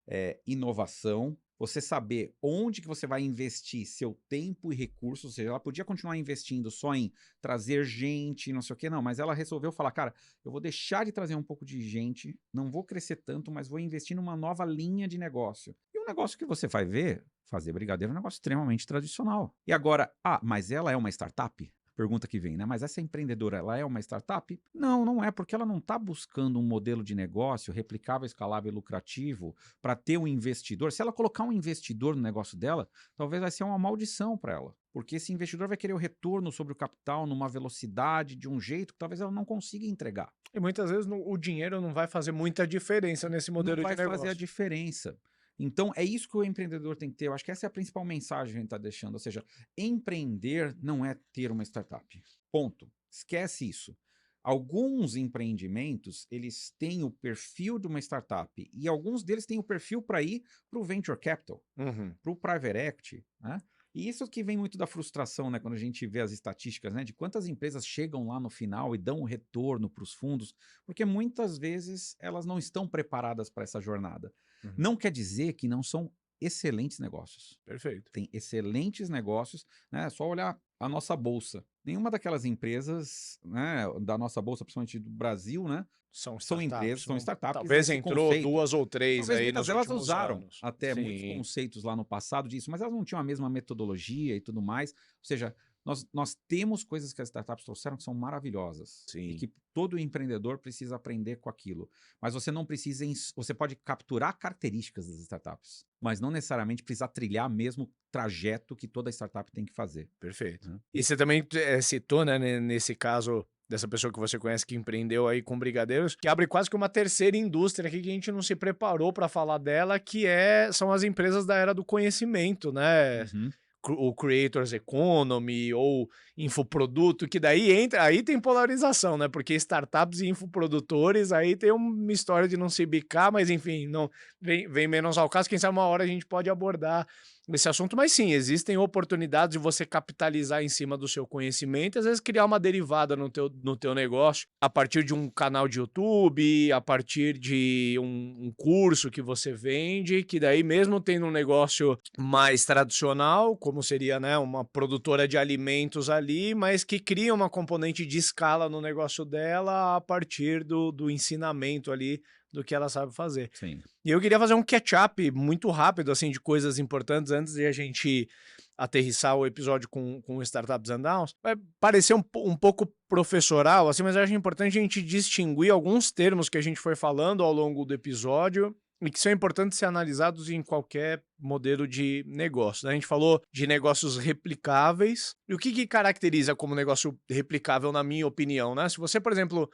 inovação, você saber onde que você vai investir seu tempo e recursos, ou seja, ela podia continuar investindo só em trazer gente, não sei o que, não, mas ela resolveu falar, cara, eu vou deixar de trazer um pouco de gente, não vou crescer tanto, mas vou investir numa nova linha de negócio. E o negócio que você vai ver, fazer brigadeiro é um negócio extremamente tradicional. E agora, mas ela é uma startup? Pergunta que vem, né? Mas essa empreendedora, ela é uma startup? Não, não é, porque ela não está buscando um modelo de negócio replicável, escalável e lucrativo para ter um investidor. Se ela colocar um investidor no negócio dela, talvez vai ser uma maldição para ela. Porque esse investidor vai querer o retorno sobre o capital numa velocidade, de um jeito que talvez ela não consiga entregar. E muitas vezes o dinheiro não vai fazer muita diferença nesse modelo de negócio. Não vai fazer a diferença. Então, é isso que o empreendedor tem que ter. Eu acho que essa é a principal mensagem que a gente está deixando. Ou seja, empreender não é ter uma startup. Ponto. Esquece isso. Alguns empreendimentos, eles têm o perfil de uma startup e alguns deles têm o perfil para ir para o venture capital, para o private equity, né? E isso que vem muito da frustração, né? Quando a gente vê as estatísticas, né? De quantas empresas chegam lá no final e dão um retorno para os fundos, porque muitas vezes elas não estão preparadas para essa jornada. Não quer dizer que não são excelentes negócios. Perfeito. Tem excelentes negócios, né? É só olhar a nossa bolsa. Nenhuma daquelas empresas, né, da nossa bolsa, principalmente do Brasil, né? São empresas, são startups. Talvez entrou conceito. 2 ou 3 Talvez aí muitas nos delas últimos usaram anos. até muitos conceitos lá no passado disso, mas elas não tinham a mesma metodologia e tudo mais. Ou seja, nós temos coisas que as startups trouxeram que são maravilhosas. Sim. E que todo empreendedor precisa aprender com aquilo. Mas você não precisa... Você pode capturar características das startups, mas não necessariamente precisa trilhar mesmo o trajeto que toda startup tem que fazer. Perfeito. E você também citou, né, nesse caso dessa pessoa que você conhece que empreendeu aí com brigadeiros, que abre quase que uma terceira indústria aqui que a gente não se preparou para falar dela, que são as empresas da era do conhecimento, né? O Creators Economy ou infoproduto, que daí entra, aí tem polarização, né? Porque startups e infoprodutores, aí tem uma história de não se bicar, mas enfim, não vem menos ao caso. Quem sabe uma hora a gente pode abordar esse assunto, mas sim, existem oportunidades de você capitalizar em cima do seu conhecimento, às vezes criar uma derivada no teu negócio, a partir de um canal de YouTube, a partir de um curso que você vende, que daí mesmo tendo um negócio mais tradicional, como seria, né, uma produtora de alimentos ali, mas que cria uma componente de escala no negócio dela a partir do ensinamento ali do que ela sabe fazer. Sim. E eu queria fazer um catch-up muito rápido, assim, de coisas importantes antes de a gente aterrissar o episódio com Startups and Downs. Vai parecer um pouco professoral, assim, mas eu acho importante a gente distinguir alguns termos que a gente foi falando ao longo do episódio e que são importantes ser analisados em qualquer modelo de negócio. A gente falou de negócios replicáveis. E o que caracteriza como negócio replicável, na minha opinião, né? Se você, por exemplo,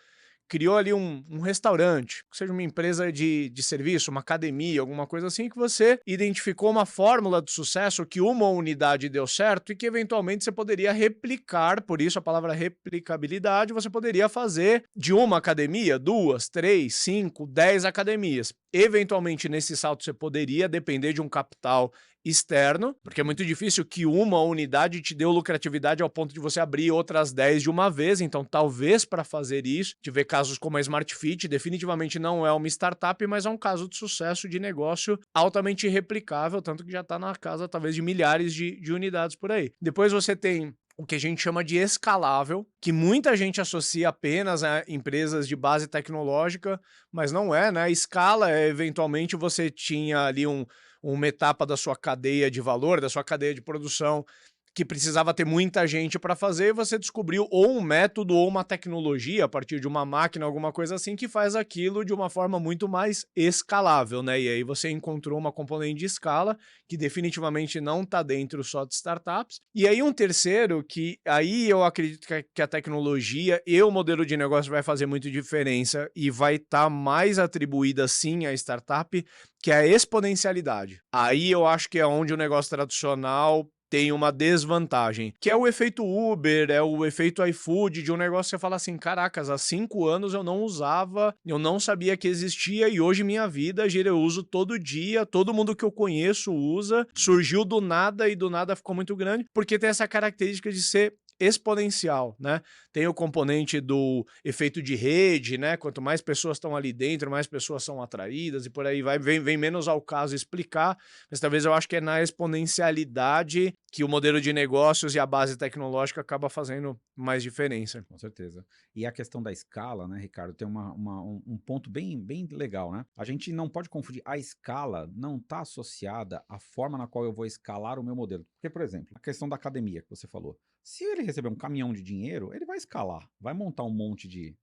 criou ali um restaurante, que seja uma empresa de serviço, uma academia, alguma coisa assim, que você identificou uma fórmula de sucesso que uma unidade deu certo e que eventualmente você poderia replicar, por isso a palavra replicabilidade, você poderia fazer de uma academia, 2, 3, 5, 10 academias. Eventualmente, nesse salto, você poderia depender de um capital externo, porque é muito difícil que uma unidade te dê lucratividade ao ponto de você abrir outras 10 de uma vez, então talvez para fazer isso, de ver casos como a Smart Fit, definitivamente não é uma startup, mas é um caso de sucesso de negócio altamente replicável, tanto que já está na casa talvez de milhares de unidades por aí. Depois você tem o que a gente chama de escalável, que muita gente associa apenas a empresas de base tecnológica, mas não é, né? Escala é, eventualmente, você tinha ali uma etapa da sua cadeia de valor, da sua cadeia de produção, que precisava ter muita gente para fazer, você descobriu ou um método ou uma tecnologia a partir de uma máquina, alguma coisa assim, que faz aquilo de uma forma muito mais escalável, né? E aí você encontrou uma componente de escala que definitivamente não está dentro só de startups. E aí um terceiro que aí eu acredito que a tecnologia e o modelo de negócio vai fazer muito diferença e vai estar mais atribuída sim à startup, que é a exponencialidade. Aí eu acho que é onde o negócio tradicional tem uma desvantagem, que é o efeito Uber, é o efeito iFood, de um negócio que você fala assim, caracas, há 5 anos eu não usava, eu não sabia que existia e hoje minha vida, eu uso todo dia, todo mundo que eu conheço usa, surgiu do nada e do nada ficou muito grande, porque tem essa característica de ser exponencial, né? Tem o componente do efeito de rede, né? Quanto mais pessoas estão ali dentro, mais pessoas são atraídas e por aí vai. Vem menos ao caso explicar, mas talvez eu acho que é na exponencialidade que o modelo de negócios e a base tecnológica acaba fazendo mais diferença. Com certeza. E a questão da escala, né, Ricardo, tem um ponto bem legal, né? A gente não pode confundir, a escala não está associada à forma na qual eu vou escalar o meu modelo. Porque, por exemplo, a questão da academia que você falou, se ele receber um caminhão de dinheiro, ele vai escalar, vai montar um monte de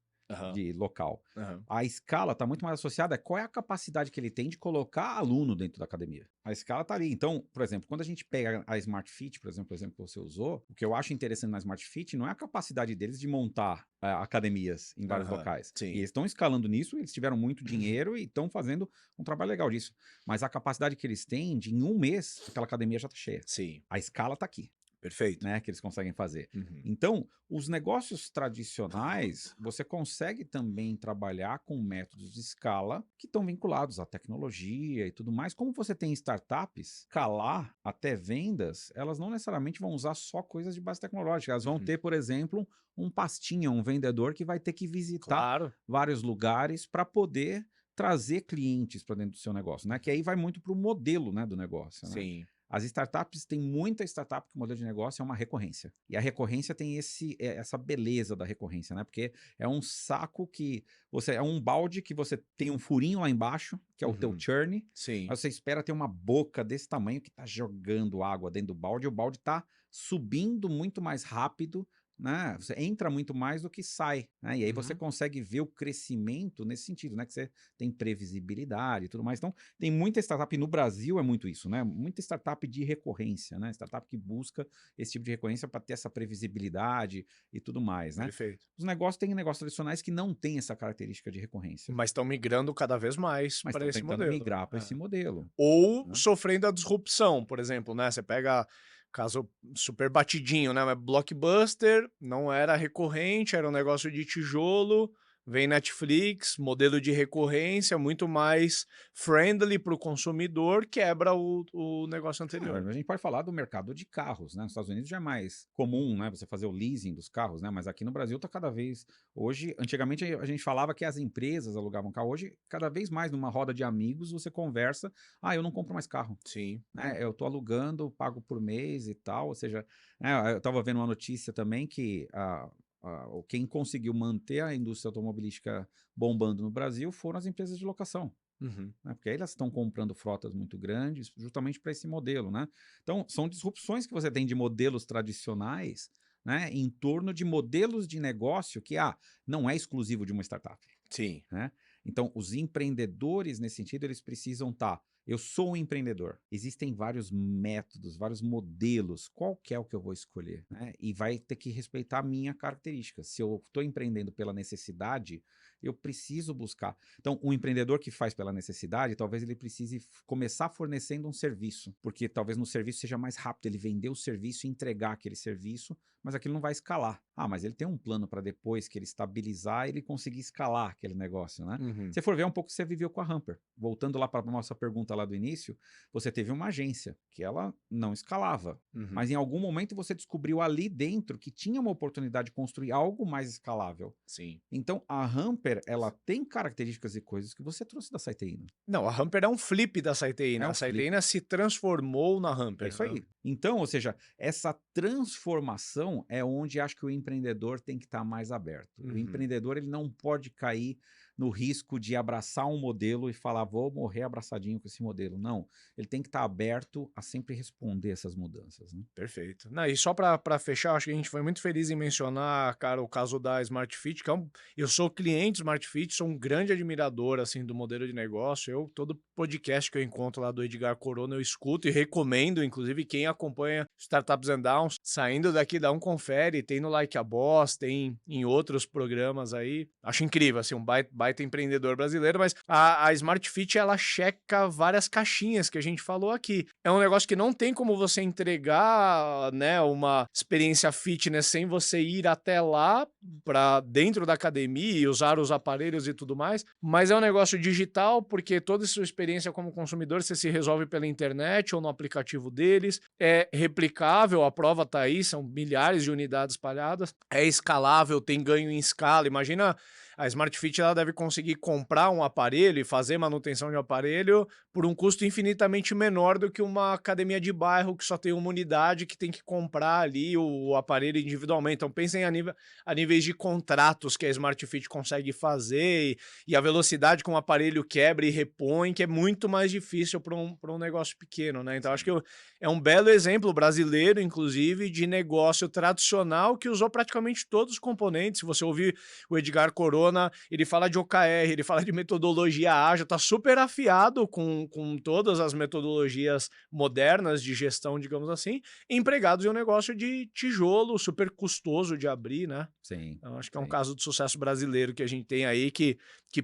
local. A escala está muito mais associada a qual é a capacidade que ele tem de colocar aluno dentro da academia. A escala está ali. Então, por exemplo, quando a gente pega a Smart Fit, por exemplo, que você usou, o que eu acho interessante na Smart Fit não é a capacidade deles de montar academias em vários locais. Sim. E eles estão escalando nisso, eles tiveram muito dinheiro e estão fazendo um trabalho legal disso. Mas a capacidade que eles têm de, em um mês, aquela academia já está cheia. Sim. A escala está aqui. Perfeito. Né, que eles conseguem fazer. Então, os negócios tradicionais, você consegue também trabalhar com métodos de escala que estão vinculados à tecnologia e tudo mais. Como você tem startups, escalar até vendas, elas não necessariamente vão usar só coisas de base tecnológica. Elas vão ter, por exemplo, um pastinha, um vendedor que vai ter que visitar vários lugares para poder trazer clientes para dentro do seu negócio, né? Que aí vai muito para o modelo, né, do negócio. Sim. Né? As startups, tem muita startup que o modelo de negócio é uma recorrência. E a recorrência tem essa beleza da recorrência, né? Porque é um saco que é um balde que você tem um furinho lá embaixo, que é o teu churn. Sim. Mas você espera ter uma boca desse tamanho que tá jogando água dentro do balde, e o balde tá subindo muito mais rápido, né? Você entra muito mais do que sai, né? E aí você consegue ver o crescimento nesse sentido, né? Que você tem previsibilidade e tudo mais. Então, tem muita startup no Brasil, é muito isso, né? Muita startup de recorrência, né? Startup que busca esse tipo de recorrência para ter essa previsibilidade e tudo mais, né? Perfeito. Os negócios têm negócios tradicionais que não têm essa característica de recorrência. Mas estão migrando cada vez mais para esse modelo. Migrar para esse modelo. Ou sofrendo a disrupção, por exemplo, né? Você pega caso super batidinho, né? Mas Blockbuster não era recorrente, era um negócio de tijolo. Vem Netflix, modelo de recorrência, muito mais friendly para o consumidor, quebra o negócio anterior. A gente pode falar do mercado de carros, né? Nos Estados Unidos já é mais comum, né? Você fazer o leasing dos carros, né? Mas aqui no Brasil está cada vez... Hoje, antigamente a gente falava que as empresas alugavam carro. Hoje, cada vez mais numa roda de amigos, você conversa, eu não compro mais carro. Sim. Né? Eu estou alugando, pago por mês e tal, ou seja... eu estava vendo uma notícia também que... quem conseguiu manter a indústria automobilística bombando no Brasil foram as empresas de locação. Né? Porque aí elas estão comprando frotas muito grandes justamente para esse modelo. Né? Então, são disrupções que você tem de modelos tradicionais, né, em torno de modelos de negócio que não é exclusivo de uma startup. Sim. Né? Então, os empreendedores, nesse sentido, eles precisam estar... Eu sou um empreendedor. Existem vários métodos, vários modelos. Qual que é o que eu vou escolher? Né? E vai ter que respeitar a minha característica. Se eu estou empreendendo pela necessidade, eu preciso buscar. Então, um empreendedor que faz pela necessidade, talvez ele precise começar fornecendo um serviço, porque talvez no serviço seja mais rápido ele vender o serviço e entregar aquele serviço, mas aquilo não vai escalar. Mas ele tem um plano para depois que ele estabilizar, ele conseguir escalar aquele negócio, né? Se for ver um pouco, você viveu com a Hamper. Voltando lá para a nossa pergunta lá do início, você teve uma agência que ela não escalava, mas em algum momento você descobriu ali dentro que tinha uma oportunidade de construir algo mais escalável. Sim. Então, a Hamper, ela tem características e coisas que você trouxe da Siteina. Não, a Hamper é um flip da Siteina. A Siteina se transformou na Hamper. É isso aí. Então, ou seja, essa transformação é onde acho que o empreendedor tem que estar mais aberto. O empreendedor, ele não pode cair no risco de abraçar um modelo e falar, vou morrer abraçadinho com esse modelo. Não, ele tem que estar aberto a sempre responder essas mudanças, né? Perfeito. Não, e só para fechar, acho que a gente foi muito feliz em mencionar, cara, o caso da Smart Fit, que eu sou cliente Smart Fit, sou um grande admirador, assim, do modelo de negócio. Todo podcast que eu encontro lá do Edgar Corona eu escuto e recomendo, inclusive quem acompanha Startups and Downs, saindo daqui, dá um confere, tem no Like a Boss, tem em outros programas aí. Acho incrível, assim, um baita empreendedor brasileiro, mas a Smart Fit, ela checa várias caixinhas que a gente falou aqui. É um negócio que não tem como você entregar, né, uma experiência fitness sem você ir até lá para dentro da academia e usar os aparelhos e tudo mais, mas é um negócio digital porque toda a sua experiência como consumidor você se resolve pela internet ou no aplicativo deles, é replicável, a prova tá aí, são milhares de unidades espalhadas, é escalável, tem ganho em escala. Imagina, a Smart Fit ela deve conseguir comprar um aparelho e fazer manutenção de um aparelho por um custo infinitamente menor do que uma academia de bairro que só tem uma unidade que tem que comprar ali o aparelho individualmente. Então pensem a níveis de contratos que a Smart Fit consegue fazer e a velocidade com o aparelho quebra e repõe, que é muito mais difícil para um negócio pequeno, né? Então acho que é um belo exemplo brasileiro, inclusive, de negócio tradicional que usou praticamente todos os componentes. Se você ouvir o Edgar Corona, ele fala de OKR, ele fala de metodologia ágil, tá super afiado com todas as metodologias modernas de gestão, digamos assim, empregados em um negócio de tijolo, super custoso de abrir, né? Sim. Então, acho que é um caso de sucesso brasileiro que a gente tem aí, que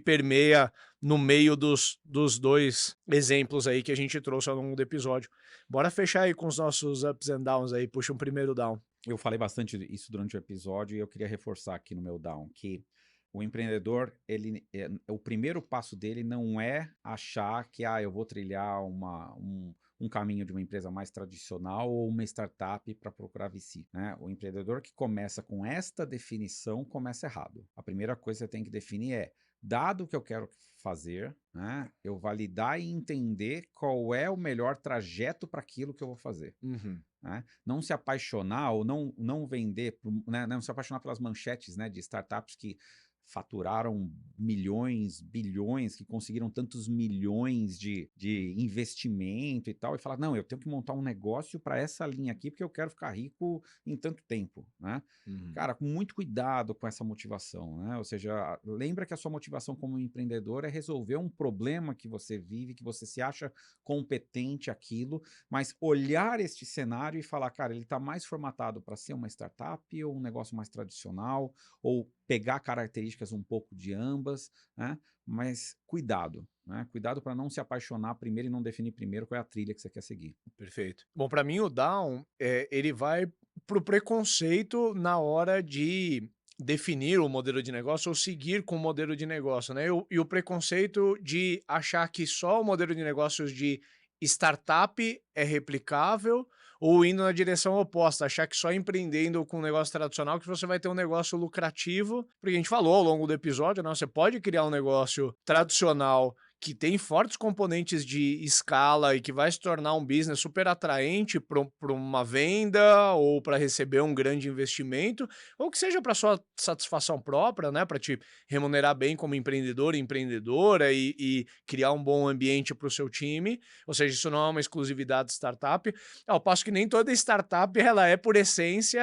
permeia no meio dos dois exemplos aí que a gente trouxe ao longo do episódio. Bora fechar aí com os nossos ups and downs aí, puxa um primeiro down. Eu falei bastante isso durante o episódio e eu queria reforçar aqui no meu down, que o empreendedor, o primeiro passo dele não é achar que eu vou trilhar um caminho de uma empresa mais tradicional ou uma startup para procurar VC, né? O empreendedor que começa com esta definição começa errado. A primeira coisa que você tem que definir é, dado o que eu quero fazer, né, eu validar e entender qual é o melhor trajeto para aquilo que eu vou fazer. Né? Não se apaixonar ou não vender, né? Não se apaixonar pelas manchetes, né, de startups que faturaram milhões, bilhões, que conseguiram tantos milhões de investimento e tal, e falar, não, eu tenho que montar um negócio para essa linha aqui, porque eu quero ficar rico em tanto tempo, né? Cara, com muito cuidado com essa motivação, né? Ou seja, lembra que a sua motivação como empreendedor é resolver um problema que você vive, que você se acha competente aquilo, mas olhar este cenário e falar, cara, ele está mais formatado para ser uma startup ou um negócio mais tradicional, ou pegar características um pouco de ambas, né? Mas cuidado, né? Cuidado para não se apaixonar primeiro e não definir primeiro qual é a trilha que você quer seguir. Perfeito. Bom, para mim o down, ele vai pro preconceito na hora de definir o modelo de negócio ou seguir com o modelo de negócio, né? E o preconceito de achar que só o modelo de negócios de startup é replicável ou indo na direção oposta, achar que só empreendendo com um negócio tradicional que você vai ter um negócio lucrativo, porque a gente falou ao longo do episódio, né? Você pode criar um negócio tradicional que tem fortes componentes de escala e que vai se tornar um business super atraente para uma venda ou para receber um grande investimento, ou que seja para sua satisfação própria, né, para te remunerar bem como empreendedor e empreendedora e criar um bom ambiente para o seu time. Ou seja, isso não é uma exclusividade de startup, ao passo que nem toda startup, ela por essência,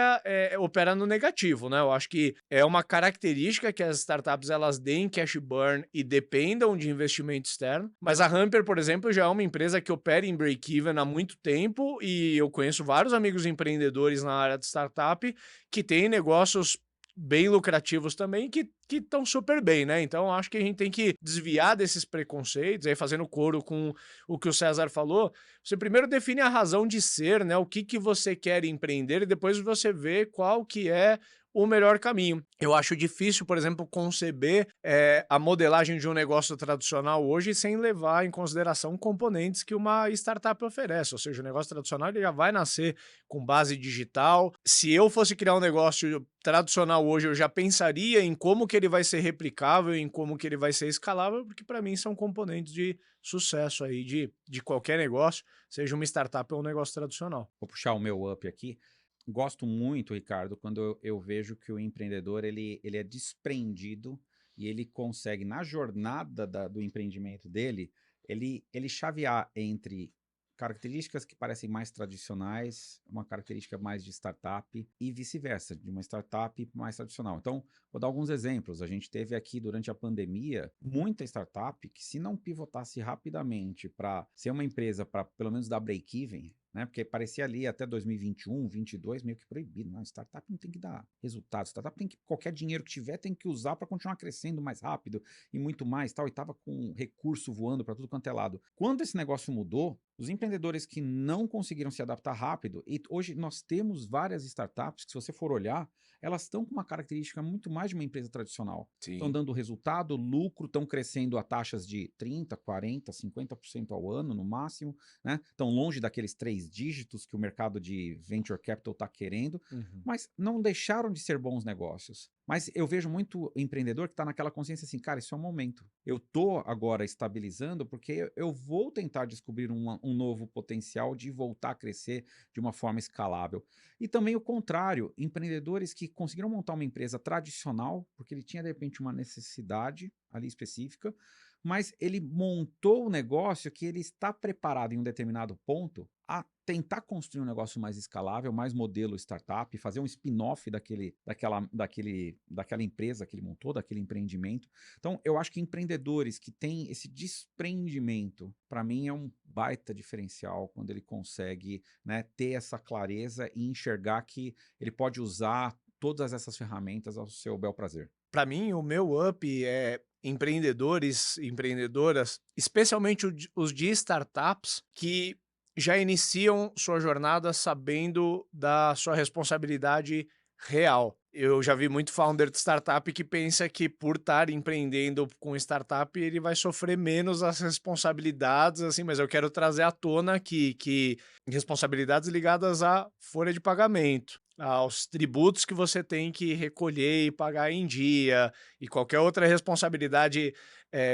opera no negativo, né? Eu acho que é uma característica que as startups elas deem cash burn e dependam de investimento externo, mas a Hamper, por exemplo, já é uma empresa que opera em break-even há muito tempo e eu conheço vários amigos empreendedores na área de startup que têm negócios bem lucrativos também, que estão super bem, né? Então, acho que a gente tem que desviar desses preconceitos, aí fazendo coro com o que o César falou. Você primeiro define a razão de ser, né? O que você quer empreender e depois você vê qual que é o melhor caminho. Eu acho difícil, por exemplo, conceber a modelagem de um negócio tradicional hoje sem levar em consideração componentes que uma startup oferece. Ou seja, o negócio tradicional ele já vai nascer com base digital. Se eu fosse criar um negócio tradicional hoje, eu já pensaria em como que ele vai ser replicável, em como que ele vai ser escalável, porque para mim são componentes de sucesso aí de qualquer negócio, seja uma startup ou um negócio tradicional. Vou puxar o meu up aqui. Gosto muito, Ricardo, quando eu vejo que o empreendedor ele é desprendido e ele consegue, na jornada do empreendimento dele, ele chavear entre características que parecem mais tradicionais, uma característica mais de startup e vice-versa, de uma startup mais tradicional. Então, vou dar alguns exemplos. A gente teve aqui, durante a pandemia, muita startup que, se não pivotasse rapidamente para ser uma empresa para pelo menos dar break-even, né? Porque parecia ali até 2021, 2022 meio que proibido. Não, startup não tem que dar resultado. Startup tem que, qualquer dinheiro que tiver, tem que usar para continuar crescendo mais rápido e muito mais, tal. E tava com recurso voando para tudo quanto é lado. Quando esse negócio mudou, os empreendedores que não conseguiram se adaptar rápido, e hoje nós temos várias startups que, se você for olhar, elas estão com uma característica muito mais de uma empresa tradicional. Estão dando resultado, lucro, estão crescendo a taxas de 30%, 40%, 50% ao ano, no máximo, né? Estão longe daqueles 3 dígitos que o mercado de venture capital está querendo, mas não deixaram de ser bons negócios. Mas eu vejo muito empreendedor que está naquela consciência assim, cara, isso é um momento. Eu estou agora estabilizando porque eu vou tentar descobrir um novo potencial de voltar a crescer de uma forma escalável. E também o contrário, empreendedores que conseguiram montar uma empresa tradicional, porque ele tinha de repente uma necessidade ali específica, mas ele montou o negócio que ele está preparado em um determinado ponto a tentar construir um negócio mais escalável, mais modelo startup, fazer um spin-off daquela empresa que ele montou, daquele empreendimento. Então, eu acho que empreendedores que têm esse desprendimento, para mim é um baita diferencial quando ele consegue, né, ter essa clareza e enxergar que ele pode usar todas essas ferramentas ao seu bel prazer. Para mim, o meu up é empreendedores, empreendedoras, especialmente os de startups, que já iniciam sua jornada sabendo da sua responsabilidade real. Eu já vi muito founder de startup que pensa que, por estar empreendendo com startup, ele vai sofrer menos as responsabilidades, assim, mas eu quero trazer à tona aqui que responsabilidades ligadas à folha de pagamento, aos tributos que você tem que recolher e pagar em dia, e qualquer outra responsabilidade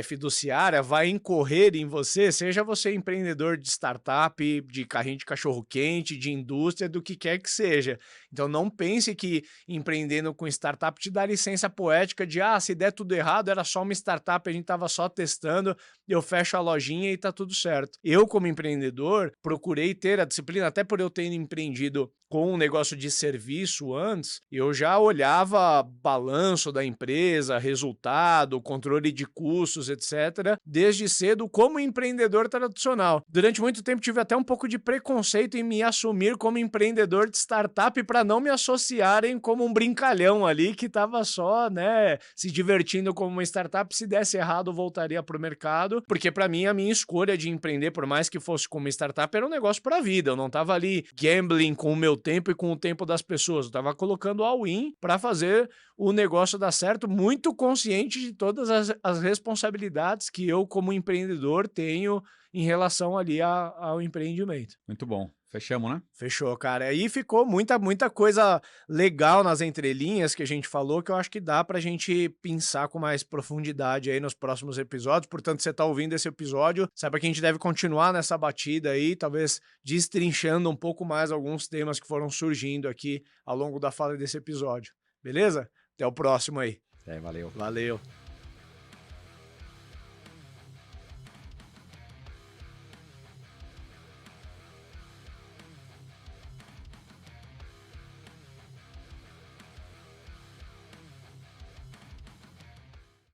fiduciária vai incorrer em você, seja você empreendedor de startup, de carrinho de cachorro-quente, de indústria, do que quer que seja. Então não pense que empreendendo com startup te dá licença poética de, se der tudo errado, era só uma startup, a gente estava só testando, eu fecho a lojinha e tá tudo certo. Eu, como empreendedor, procurei ter a disciplina, até por eu ter empreendido com um negócio de serviço antes, eu já olhava balanço da empresa, resultado, controle de custos, etc., desde cedo como empreendedor tradicional. Durante muito tempo tive até um pouco de preconceito em me assumir como empreendedor de startup para não me associarem como um brincalhão ali que estava só, né, se divertindo como uma startup. Se desse errado, voltaria para o mercado, porque para mim a minha escolha de empreender, por mais que fosse como startup, era um negócio para a vida. Eu não estava ali gambling com o meu tempo e com o tempo das pessoas. Eu estava colocando all-in para fazer o negócio dar certo, muito consciente de todas as responsabilidades que eu, como empreendedor, tenho em relação ali ao empreendimento. Muito bom. Fechamos, né? Fechou, cara. Aí ficou muita coisa legal nas entrelinhas que a gente falou, que eu acho que dá pra gente pensar com mais profundidade aí nos próximos episódios. Portanto, você tá ouvindo esse episódio, saiba que a gente deve continuar nessa batida aí, talvez destrinchando um pouco mais alguns temas que foram surgindo aqui ao longo da fala desse episódio. Beleza? Até o próximo aí. Valeu. Valeu.